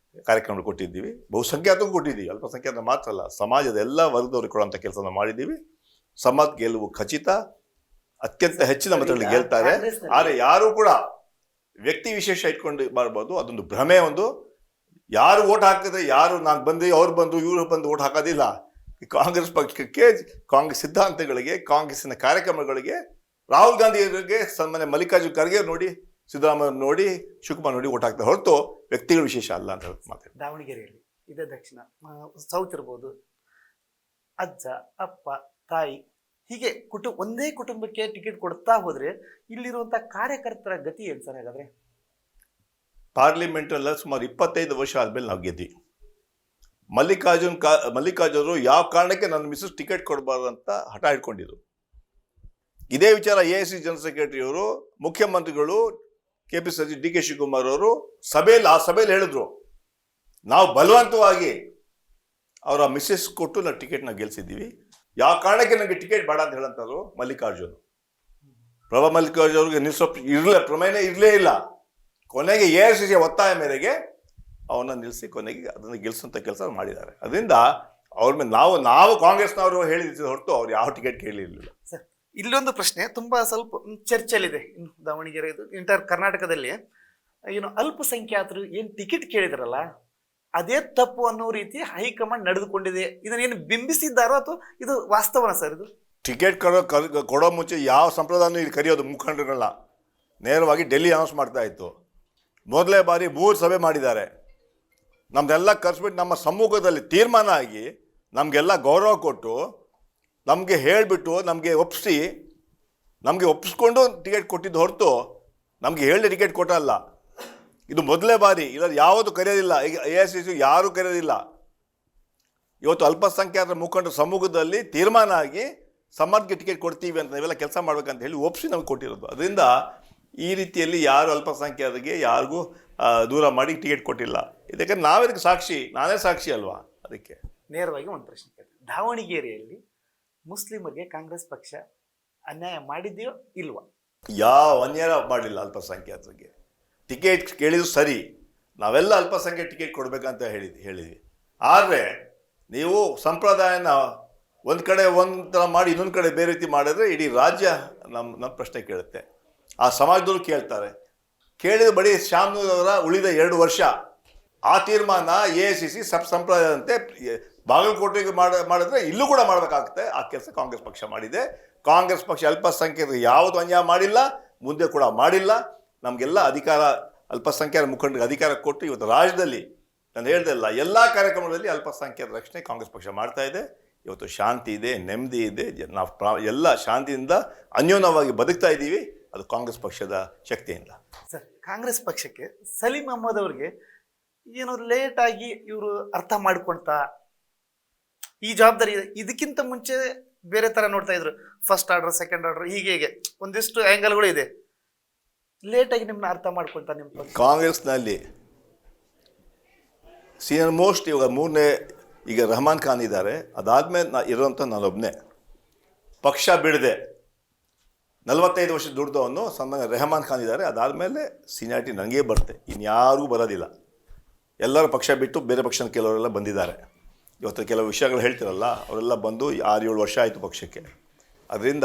ಕಾರ್ಯಕ್ರಮಗಳು ಕೊಟ್ಟಿದ್ದೀವಿ, ಬಹುಸಂಖ್ಯಾತಕ್ಕೂ ಕೊಟ್ಟಿದ್ದೀವಿ. ಅಲ್ಪಸಂಖ್ಯಾತ ಮಾತ್ರ ಅಲ್ಲ, ಸಮಾಜದ ಎಲ್ಲ ವರ್ಗದವ್ರಿಗೆ ಕೊಡುವಂಥ ಕೆಲಸನ ಮಾಡಿದ್ದೀವಿ. ಸಮಾಜ ಗೆಲುವು ಖಚಿತ. ಅತ್ಯಂತ ಹೆಚ್ಚಿನ ಮತಗಳಿಗೆ ಗೆಲ್ತಾರೆ. ಆದರೆ ಯಾರು ಕೂಡ ವ್ಯಕ್ತಿ ವಿಶೇಷ ಇಟ್ಕೊಂಡು ಮಾಡ್ಬೋದು, ಅದೊಂದು ಭ್ರಮೆ. ಒಂದು ಯಾರು ಓಟ್ ಹಾಕಿದ್ರೆ ಯಾರು ನಾನು ಬಂದು ಅವ್ರು ಬಂದು ಇವರು ಬಂದು ಓಟ್ ಹಾಕೋದಿಲ್ಲ. ಈ ಕಾಂಗ್ರೆಸ್ ಪಕ್ಷಕ್ಕೆ, ಕಾಂಗ್ರೆಸ್ ಸಿದ್ಧಾಂತಗಳಿಗೆ, ಕಾಂಗ್ರೆಸ್ಸಿನ ಕಾರ್ಯಕ್ರಮಗಳಿಗೆ, ರಾಹುಲ್ ಗಾಂಧಿ ಅವರಿಗೆ, ಸನ್ಮಾನ್ಯ ಮಲ್ಲಿಕಾರ್ಜುನ್ ಖರ್ಗೆ ನೋಡಿ, ಸಿದ್ದರಾಮಯ್ಯ ನೋಡಿ, ಶಿವಕುಮಾರ್ ನೋಡಿ ಓಟ್ ಹಾಕ್ತಾರೆ ಹೊರತು ವ್ಯಕ್ತಿಗಳ ವಿಶೇಷ ಅಲ್ಲ ಅಂತ ಮಾತಾಡ್ತಾರೆ. ದಾವಣಗೆರೆಯಲ್ಲಿ ಇದೇ ದಕ್ಷಿಣ, ಸೌತ್ ಇರ್ಬೋದು, ಅಜ್ಜ ಅಪ್ಪ ತಾಯಿ ಹೀಗೆ ಒಂದೇ ಕುಟುಂಬಕ್ಕೆ ಟಿಕೆಟ್ ಕೊಡ್ತಾ ಹೋದ್ರೆ ಇಲ್ಲಿರುವಂತ ಕಾರ್ಯಕರ್ತರ ಗತಿ ಏನ್ ಸರ್ ಹಾಗಾದ್ರೆ? ಪಾರ್ಲಿಮೆಂಟ್ ಅಲ್ಲ ಸುಮಾರು 25 ವರ್ಷ ಆದ್ಮೇಲೆ ನಾವು ಗೆದ್ವಿ. ಮಲ್ಲಿಕಾರ್ಜುನರು ಯಾವ ಕಾರಣಕ್ಕೆ ನನ್ನ ಮಿಸಸ್ ಟಿಕೆಟ್ ಕೊಡಬಾರ್ದು ಅಂತ ಹಠ ಇಟ್ಕೊಂಡಿದ್ರು. ಇದೇ ವಿಚಾರ AIC ಜನರಲ್ ಸೆಕ್ರೆಟರಿ ಅವರು, ಮುಖ್ಯಮಂತ್ರಿಗಳು KPCC DK ಶಿವಕುಮಾರ್ ಅವರು ಆ ಸಭೆಯಲ್ಲಿ ಹೇಳಿದ್ರು, ನಾವು ಬಲವಂತವಾಗಿ ಅವರ ಮಿಸಸ್ ಕೊಟ್ಟು ನಾವು ಟಿಕೆಟ್ನ ಗೆಲ್ಸಿದ್ದೀವಿ. ಯಾವ ಕಾರಣಕ್ಕೆ ನನಗೆ ಟಿಕೆಟ್ ಬೇಡ ಅಂತ ಹೇಳಂತರು ಮಲ್ಲಿಕಾರ್ಜುನ್. ಪ್ರಭಾ ಮಲ್ಲಿಕಾರ್ಜುನ್ ಅವ್ರಿಗೆ ಪ್ರಮೇಯನೇ ಇರಲೇ ಇಲ್ಲ. ಕೊನೆಗೆ AICC ಒತ್ತಾಯ ಮೇರೆಗೆ ಅವನ್ನ ನಿಲ್ಲಿಸಿ ಕೊನೆಗೆ ಅದನ್ನು ಗೆಲ್ಸಂತ ಕೆಲಸ ಮಾಡಿದ್ದಾರೆ. ಅದರಿಂದ ಅವ್ರ ಮೇಲೆ ನಾವು ಕಾಂಗ್ರೆಸ್ನವರು ಹೇಳಿದ ಹೊರತು ಅವ್ರು ಯಾವ ಟಿಕೆಟ್ ಕೇಳಲಿಲ್ಲ. ಸರ್, ಇಲ್ಲೊಂದು ಪ್ರಶ್ನೆ ತುಂಬಾ ಸ್ವಲ್ಪ ಚರ್ಚೆಯಲ್ಲಿದೆ ಇನ್ನು ದಾವಣಗೆರೆ, ಇಂಟರ್ ಕರ್ನಾಟಕದಲ್ಲಿ ಏನು ಅಲ್ಪಸಂಖ್ಯಾತರು ಏನು ಟಿಕೆಟ್ ಕೇಳಿದ್ರಲ್ಲ ಅದೇ ತಪ್ಪು ಅನ್ನೋ ರೀತಿ ಹೈಕಮಾಂಡ್ ನಡೆದುಕೊಂಡಿದೆ. ಇದನ್ನೇನು ಬಿಂಬಿಸಿದ್ದಾರೋ ಅಥವಾ ಇದು ವಾಸ್ತವನ ಸರ್? ಇದು ಟಿಕೆಟ್ ಕೊಡೋ ಮುಂಚೆ ಯಾವ ಸಂಪ್ರದಾಯನೂ ಇಲ್ಲಿ ಕರೆಯೋದು ಮುಖಂಡರುಗಳನ್ನ ನೇರವಾಗಿ ಡೆಲ್ಲಿ ಅನೌನ್ಸ್ ಮಾಡ್ತಾ ಇತ್ತು. ಮೊದಲೇ ಬಾರಿ 3 ಸಭೆ ಮಾಡಿದ್ದಾರೆ. ನಮ್ದೆಲ್ಲ ಕರೆಸ್ಬಿಟ್ಟು ನಮ್ಮ ಸಮ್ಮುಖದಲ್ಲಿ ತೀರ್ಮಾನ ಆಗಿ ನಮಗೆಲ್ಲ ಗೌರವ ಕೊಟ್ಟು ನಮಗೆ ಹೇಳಿಬಿಟ್ಟು ನಮಗೆ ಒಪ್ಪಿಸ್ಕೊಂಡು ಟಿಕೆಟ್ ಕೊಟ್ಟಿದ್ದು ಹೊರತು ನಮಗೆ ಹೇಳಿ ಟಿಕೆಟ್ ಕೊಟ್ಟಲ್ಲ. ಇದು ಮೊದಲೇ ಬಾರಿ. ಇಲ್ಲ ಯಾವುದು ಕರೆಯೋದಿಲ್ಲ. ಈಗ AICC ಯಾರೂ ಕರೆಯೋದಿಲ್ಲ. ಇವತ್ತು ಅಲ್ಪಸಂಖ್ಯಾತರ ಮುಖಂಡರ ಸಮ್ಮುಖದಲ್ಲಿ ತೀರ್ಮಾನ ಆಗಿ ಸಮಾಜಕ್ಕೆ ಟಿಕೆಟ್ ಕೊಡ್ತೀವಿ ಅಂತ ನಾವೆಲ್ಲ ಕೆಲಸ ಮಾಡ್ಬೇಕಂತ ಹೇಳಿ ಒಪ್ಪಿಸಿ ನಮಗೆ ಕೊಟ್ಟಿರೋದು. ಅದರಿಂದ ಈ ರೀತಿಯಲ್ಲಿ ಯಾರು ಅಲ್ಪಸಂಖ್ಯಾತರಿಗೆ ಯಾರಿಗೂ ದೂರ ಮಾಡಿ ಟಿಕೆಟ್ ಕೊಟ್ಟಿಲ್ಲ. ಇದಕ್ಕೆ ನಾವೇದಕ್ಕೆ ಸಾಕ್ಷಿ? ನಾನೇ ಸಾಕ್ಷಿ ಅಲ್ವಾ? ಅದಕ್ಕೆ ನೇರವಾಗಿ ಒಂದು ಪ್ರಶ್ನೆ ಕೇಳ್ತೀನಿ. ದಾವಣಗೆರೆಯಲ್ಲಿ ಮುಸ್ಲಿಮರಿಗೆ ಕಾಂಗ್ರೆಸ್ ಪಕ್ಷ ಅನ್ಯಾಯ ಮಾಡಿದೆಯೋ ಇಲ್ವಾ? ಯಾವ ಅನ್ಯಾಯ ಮಾಡಲಿಲ್ಲ. ಅಲ್ಪಸಂಖ್ಯಾತರಿಗೆ ಟಿಕೆಟ್ ಕೇಳಿದ್ರು ಸರಿ, ನಾವೆಲ್ಲ ಅಲ್ಪಸಂಖ್ಯಾತ ಟಿಕೆಟ್ ಕೊಡಬೇಕಂತ ಹೇಳಿದ್ವಿ. ಆದರೆ ನೀವು ಸಂಪ್ರದಾಯನ ಒಂದು ಕಡೆ ಒಂಥರ ಮಾಡಿ ಇನ್ನೊಂದು ಕಡೆ ಬೇರೆ ರೀತಿ ಮಾಡಿದ್ರೆ ಇಡೀ ರಾಜ್ಯ ನಮ್ಮ ಪ್ರಶ್ನೆ ಕೇಳುತ್ತೆ. ಆ ಸಮಾಜದವರು ಕೇಳ್ತಾರೆ. ಕೇಳಿದ ಬರೀ ಶಾಮನೂರವರ ಉಳಿದ 2 ವರ್ಷ ಆ ತೀರ್ಮಾನ AICC ಸಂಪ್ರದಾಯದಂತೆ ಬಾಗಲಕೋಟೆಗೆ ಮಾಡಿದ್ರೆ ಇಲ್ಲೂ ಕೂಡ ಮಾಡಬೇಕಾಗುತ್ತೆ. ಆ ಕೆಲಸ ಕಾಂಗ್ರೆಸ್ ಪಕ್ಷ ಮಾಡಿದೆ. ಕಾಂಗ್ರೆಸ್ ಪಕ್ಷ ಅಲ್ಪಸಂಖ್ಯಾತರಿಗೆ ಯಾವುದು ಅನ್ಯಾಯ ಮಾಡಿಲ್ಲ, ಮುಂದೆ ಕೂಡ ಮಾಡಿಲ್ಲ. ನಮಗೆಲ್ಲ ಅಧಿಕಾರ, ಅಲ್ಪಸಂಖ್ಯಾತ ಮುಖಂಡರಿಗೆ ಅಧಿಕಾರ ಕೊಟ್ಟು ಇವತ್ತು ರಾಜ್ಯದಲ್ಲಿ ನಾನು ಹೇಳ್ದಲ್ಲ ಎಲ್ಲ ಕಾರ್ಯಕ್ರಮಗಳಲ್ಲಿ ಅಲ್ಪಸಂಖ್ಯಾತ ರಕ್ಷಣೆ ಕಾಂಗ್ರೆಸ್ ಪಕ್ಷ ಮಾಡ್ತಾ ಇದೆ. ಇವತ್ತು ಶಾಂತಿ ಇದೆ, ನೆಮ್ಮದಿ ಇದೆ. ನಾವು ಎಲ್ಲ ಶಾಂತಿಯಿಂದ ಅನ್ಯೋನ್ಯವಾಗಿ ಬದುಕ್ತಾ ಇದ್ದೀವಿ. ಅದು ಕಾಂಗ್ರೆಸ್ ಪಕ್ಷದ ಶಕ್ತಿಯಿಂದ. ಸರ್, ಕಾಂಗ್ರೆಸ್ ಪಕ್ಷಕ್ಕೆ ಸಲೀಂ ಅಹ್ಮದ್ ಅವ್ರಿಗೆ ಏನು ಲೇಟಾಗಿ ಇವರು ಅರ್ಥ ಮಾಡ್ಕೊಳ್ತಾ ಈ ಜವಾಬ್ದಾರಿ ಇದಕ್ಕಿಂತ ಮುಂಚೆ ಬೇರೆ ತರ ನೋಡ್ತಾ ಇದ್ರು. ಫಸ್ಟ್ ಆರ್ಡರ್, ಸೆಕೆಂಡ್ ಆರ್ಡರ್, ಹೀಗೆ ಒಂದಿಷ್ಟು ಆ್ಯಂಗಲ್ಗಳು ಇದೆ. ಲೇಟಾಗಿ ನಿಮ್ಮನ್ನ ಅರ್ಥ ಮಾಡ್ಕೊಳ್ತಾ ನಿಮ್ಮ ಕಾಂಗ್ರೆಸ್ನಲ್ಲಿ ಸೀನಿಯರ್ ಮೋಸ್ಟ್ ಇವಾಗ 3ನೇ ಈಗ ರೆಹಮಾನ್ ಖಾನ್ ಇದ್ದಾರೆ. ಅದಾದಮೇಲೆ ಇರೋಂಥ ನಾನೊಬ್ಬನೇ ಪಕ್ಷ ಬಿಡದೆ 45 ವರ್ಷ ದುಡ್ದವನು ಸನ್ಮಾನ್ಯ ರೆಹಮಾನ್ ಖಾನ್ ಇದ್ದಾರೆ. ಅದಾದಮೇಲೆ ಸೀನಿಯಾರಿಟಿ ನನಗೇ ಬರುತ್ತೆ, ಇನ್ಯಾರಿಗೂ ಬರೋದಿಲ್ಲ. ಎಲ್ಲರೂ ಪಕ್ಷ ಬಿಟ್ಟು ಬೇರೆ ಪಕ್ಷದ ಕೆಲವರೆಲ್ಲ ಬಂದಿದ್ದಾರೆ. ಇವತ್ತು ಕೆಲವು ವಿಷಯಗಳು ಹೇಳ್ತಿರಲ್ಲ, ಅವರೆಲ್ಲ ಬಂದು 6-7 ವರ್ಷ ಆಯಿತು ಪಕ್ಷಕ್ಕೆ. ಅದರಿಂದ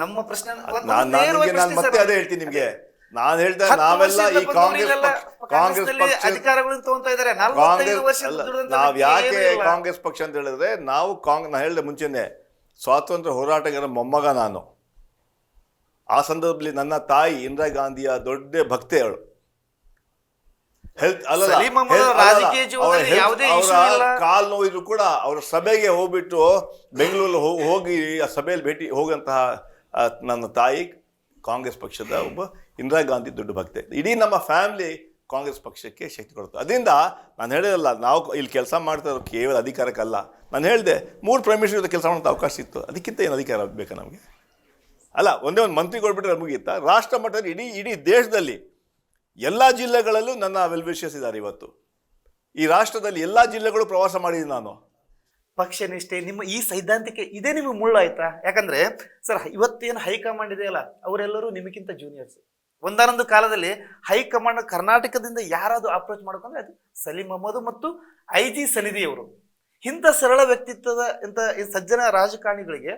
ನಮ್ಮ ಪ್ರಶ್ನೆ ನಾನು ಮತ್ತೆ ಅದೇ ಹೇಳ್ತೀನಿ ನಿಮಗೆ. ನಾನು ಹೇಳ್ತಾ ನಾವೆಲ್ಲ ಈ ಕಾಂಗ್ರೆಸ್ ನಾವು ಯಾಕೆ ಕಾಂಗ್ರೆಸ್ ಪಕ್ಷ ಅಂತ ಹೇಳಿದ್ರೆ ನಾನು ಹೇಳಿದೆ ಮುಂಚೆನೆ ಸ್ವಾತಂತ್ರ್ಯ ಹೋರಾಟಗಾರ ಮೊಮ್ಮಗ ನಾನು. ಆ ಸಂದರ್ಭದಲ್ಲಿ ನನ್ನ ತಾಯಿ ಇಂದಿರಾ ಗಾಂಧಿಯ ದೊಡ್ಡ ಭಕ್ತೆ ಅವಳು. ಕಾಲ್ ನೋವಿದ್ರು ಕೂಡ ಅವರ ಸಭೆಗೆ ಹೋಗ್ಬಿಟ್ಟು ಬೆಂಗಳೂರಲ್ಲಿ ಹೋಗಿ ಆ ಸಭೆಯಲ್ಲಿ ಹೋಗಂತಹ ನನ್ನ ತಾಯಿ ಕಾಂಗ್ರೆಸ್ ಪಕ್ಷದ ಒಬ್ಬ ಇಂದಿರಾ ಗಾಂಧಿ ದೊಡ್ಡ ಭಕ್ತೆ. ಇಡೀ ನಮ್ಮ ಫ್ಯಾಮಿಲಿ ಕಾಂಗ್ರೆಸ್ ಪಕ್ಷಕ್ಕೆ ಶಕ್ತಿ ಕೊಡುತ್ತೆ. ಅದರಿಂದ ನಾನು ಹೇಳಿರಲ್ಲ, ನಾವು ಇಲ್ಲಿ ಕೆಲಸ ಮಾಡ್ತಾ ಇರೋ ಕೇವಲ ಅಧಿಕಾರಕ್ಕಲ್ಲ. ನಾನು ಹೇಳಿದೆ 3 ಪ್ರೈಮ್ ಮಿನಿಸ್ಟರ್ ಜೊತೆ ಕೆಲಸ ಮಾಡೋಂಥ ಅವಕಾಶ ಇತ್ತು. ಅದಕ್ಕಿಂತ ಏನು ಅಧಿಕಾರ ಬೇಕಾ ನಮಗೆ? ಅಲ್ಲ, ಒಂದೇ ಒಂದು ಮಂತ್ರಿ ಕೊಟ್ಬಿಟ್ರೆ ಮುಗೀತಾ? ರಾಷ್ಟ್ರ ಮಟ್ಟದಲ್ಲಿ ಇಡೀ ದೇಶದಲ್ಲಿ ಎಲ್ಲ ಜಿಲ್ಲೆಗಳಲ್ಲೂ ನನ್ನ ವೆಲ್ವಿಷರ್ಸ್ ಇದ್ದಾರೆ. ಇವತ್ತು ಈ ರಾಷ್ಟ್ರದಲ್ಲಿ ಎಲ್ಲ ಜಿಲ್ಲೆಗಳು ಪ್ರವಾಸ ಮಾಡಿದ್ದೀನಿ ನಾನು. ಪಕ್ಷ ನಿಷ್ಠೆ ನಿಮ್ಮ ಈ ಸೈದ್ಧಾಂತಿಕ ಇದೇ ನಿಮಗೆ ಮುಳ್ಳಾಯ್ತಾ? ಯಾಕಂದ್ರೆ ಸರ್, ಇವತ್ತೇನು ಹೈಕಮಾಂಡ್ ಇದೆಯಲ್ಲ ಅವರೆಲ್ಲರೂ ನಿಮಗಿಂತ ಜೂನಿಯರ್ಸ್. ಒಂದಾನೊಂದು ಕಾಲದಲ್ಲಿ ಹೈಕಮಾಂಡ್ ಕರ್ನಾಟಕದಿಂದ ಯಾರಾದರೂ ಅಪ್ರೋಚ್ ಮಾಡ್ಕೊಂಡ್ರೆ ಅದು ಸಲೀಂ ಅಹ್ಮದ್ ಮತ್ತು IG ಸನಿಧಿಯವರು. ಇಂಥ ಸರಳ ವ್ಯಕ್ತಿತ್ವದ ಇಂಥ ಸಜ್ಜನ ರಾಜಕಾರಣಿಗಳಿಗೆ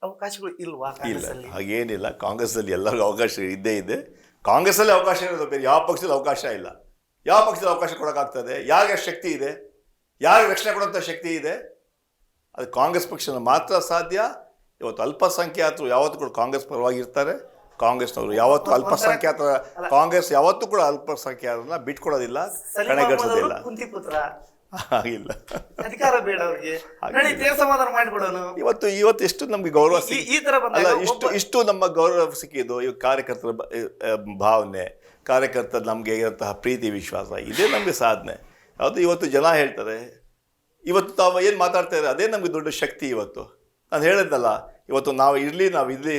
ಅವಕಾಶಗಳು ಇಲ್ವಾ ಇಲ್ಲ, ಕಾಂಗ್ರೆಸ್ಸಲ್ಲಿ? ಹಾಗೇನಿಲ್ಲ. ಕಾಂಗ್ರೆಸ್ಸಲ್ಲಿ ಎಲ್ಲರಿಗೂ ಅವಕಾಶ ಇದ್ದೇ ಇದೆ. ಕಾಂಗ್ರೆಸ್ಸಲ್ಲಿ ಅವಕಾಶ ಇರೋದು, ಬೇರೆ ಯಾವ ಪಕ್ಷದಲ್ಲಿ ಅವಕಾಶ ಇಲ್ಲ. ಯಾವ ಪಕ್ಷದಲ್ಲಿ ಅವಕಾಶ ಕೊಡೋಕ್ಕಾಗ್ತದೆ? ಯಾರಿಗೆ ಶಕ್ತಿ ಇದೆ, ಯಾರಿಗೆ ರಕ್ಷಣೆ ಕೊಡುವಂಥ ಶಕ್ತಿ ಇದೆ? ಅದು ಕಾಂಗ್ರೆಸ್ ಪಕ್ಷನ ಮಾತ್ರ ಸಾಧ್ಯ. ಇವತ್ತು ಅಲ್ಪಸಂಖ್ಯಾತರು ಯಾವತ್ತೂ ಕೂಡ ಕಾಂಗ್ರೆಸ್ ಪರವಾಗಿ ಇರ್ತಾರೆ. ಕಾಂಗ್ರೆಸ್ನವರು ಯಾವತ್ತೂ ಅಲ್ಪಸಂಖ್ಯಾತರ, ಕಾಂಗ್ರೆಸ್ ಯಾವತ್ತೂ ಕೂಡ ಅಲ್ಪಸಂಖ್ಯಾತರನ್ನ ಬಿಟ್ಕೊಡೋದಿಲ್ಲ, ಸಲೀಂ ಅಹ್ಮದ್ ಕಡೆಗಣಿಸೋದಿಲ್ಲ. ಅವರು ಕುಂತಿ ಪುತ್ರ, ಆಗಿಲ್ಲ. ಅಧಿಕಾರ ಬೇಡ ಅವ್ರಿಗೆ, ನಡೀತೇ ಸಮಾಧಾನ ಮಾಡಿಬಿಡೋಣ. ಇವತ್ತು ಎಷ್ಟು ನಮಗೆ ಗೌರವ ಈ ತರ ಬಂದಾಗ ಅಲ್ಲ, ಇಷ್ಟು ನಮ್ಮ ಗೌರವ ಸಿಕ್ಕಿದ್ದು ಇವಾಗ ಕಾರ್ಯಕರ್ತರ ಭಾವನೆ, ಕಾರ್ಯಕರ್ತರ ನಮಗೆ ಇರೋಂತಹ ಪ್ರೀತಿ ವಿಶ್ವಾಸ, ಇದೇ ನಮಗೆ ಸಾಧನೆ. ಯಾವುದು ಇವತ್ತು ಜನ ಹೇಳ್ತಾರೆ, ಇವತ್ತು ತಾವು ಏನು ಮಾತಾಡ್ತಾ ಇದ್ದಾರೆ ಅದೇ ನಮಗೆ ದೊಡ್ಡ ಶಕ್ತಿ. ಇವತ್ತು ನಾನು ಹೇಳಿದ್ನಲ್ಲ, ಇವತ್ತು ನಾವು ಇಲ್ಲೇ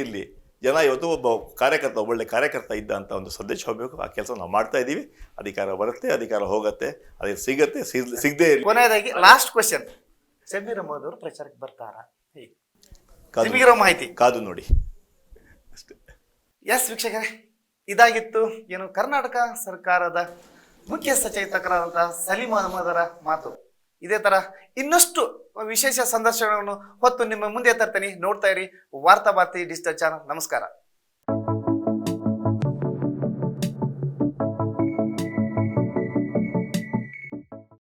ಇರಲಿ, ಜನ ಇವತ್ತು ಒಬ್ಬ ಕಾರ್ಯಕರ್ತ, ಒಳ್ಳೆ ಕಾರ್ಯಕರ್ತ ಇದ್ದ ಅಂತ ಒಂದು ಸಂದೇಶ ಹೋಗಬೇಕು. ಆ ಕೆಲಸ ನಾವು ಮಾಡ್ತಾ ಇದ್ದೀವಿ. ಅಧಿಕಾರ ಬರುತ್ತೆ, ಅಧಿಕಾರ ಹೋಗುತ್ತೆ, ಅದೇ ಸಿಗತ್ತೆ, ಸಿಗದೇ ಇರಲಿ. ಕೊನೆಯದಾಗಿ ಲಾಸ್ಟ್ ಕ್ವೆಶ್ಚನ್, ಶಬೀರ್ ಅಹಮದ್ ಅವರು ಪ್ರಚಾರಕ್ಕೆ ಬರ್ತಾರಾ? ನಿಮಗಿರೋ ಮಾಹಿತಿ ಕಾದು ನೋಡಿ ಅಷ್ಟೇ. ಎಸ್ ವೀಕ್ಷಕರೇ, ಇದಾಗಿತ್ತು ಏನು ಕರ್ನಾಟಕ ಸರ್ಕಾರದ ಮುಖ್ಯ ಸಚೇತಕರಾದಂತಹ ಸಲೀಂ ಅಹಮದರ ಮಾತು. ಇದೇ ತರ ಇನ್ನಷ್ಟು ವಿಶೇಷ ಸಂದರ್ಶನವನ್ನು ಹೊತ್ತು ನಿಮ್ಮ ಮುಂದೆ ತರ್ತೀನಿ. ನೋಡ್ತಾ ಇರಿ ವಾರ್ತಾ ಭಾರತಿ ಡಿಜಿಟಲ್ ಚಾನಲ್. ನಮಸ್ಕಾರ.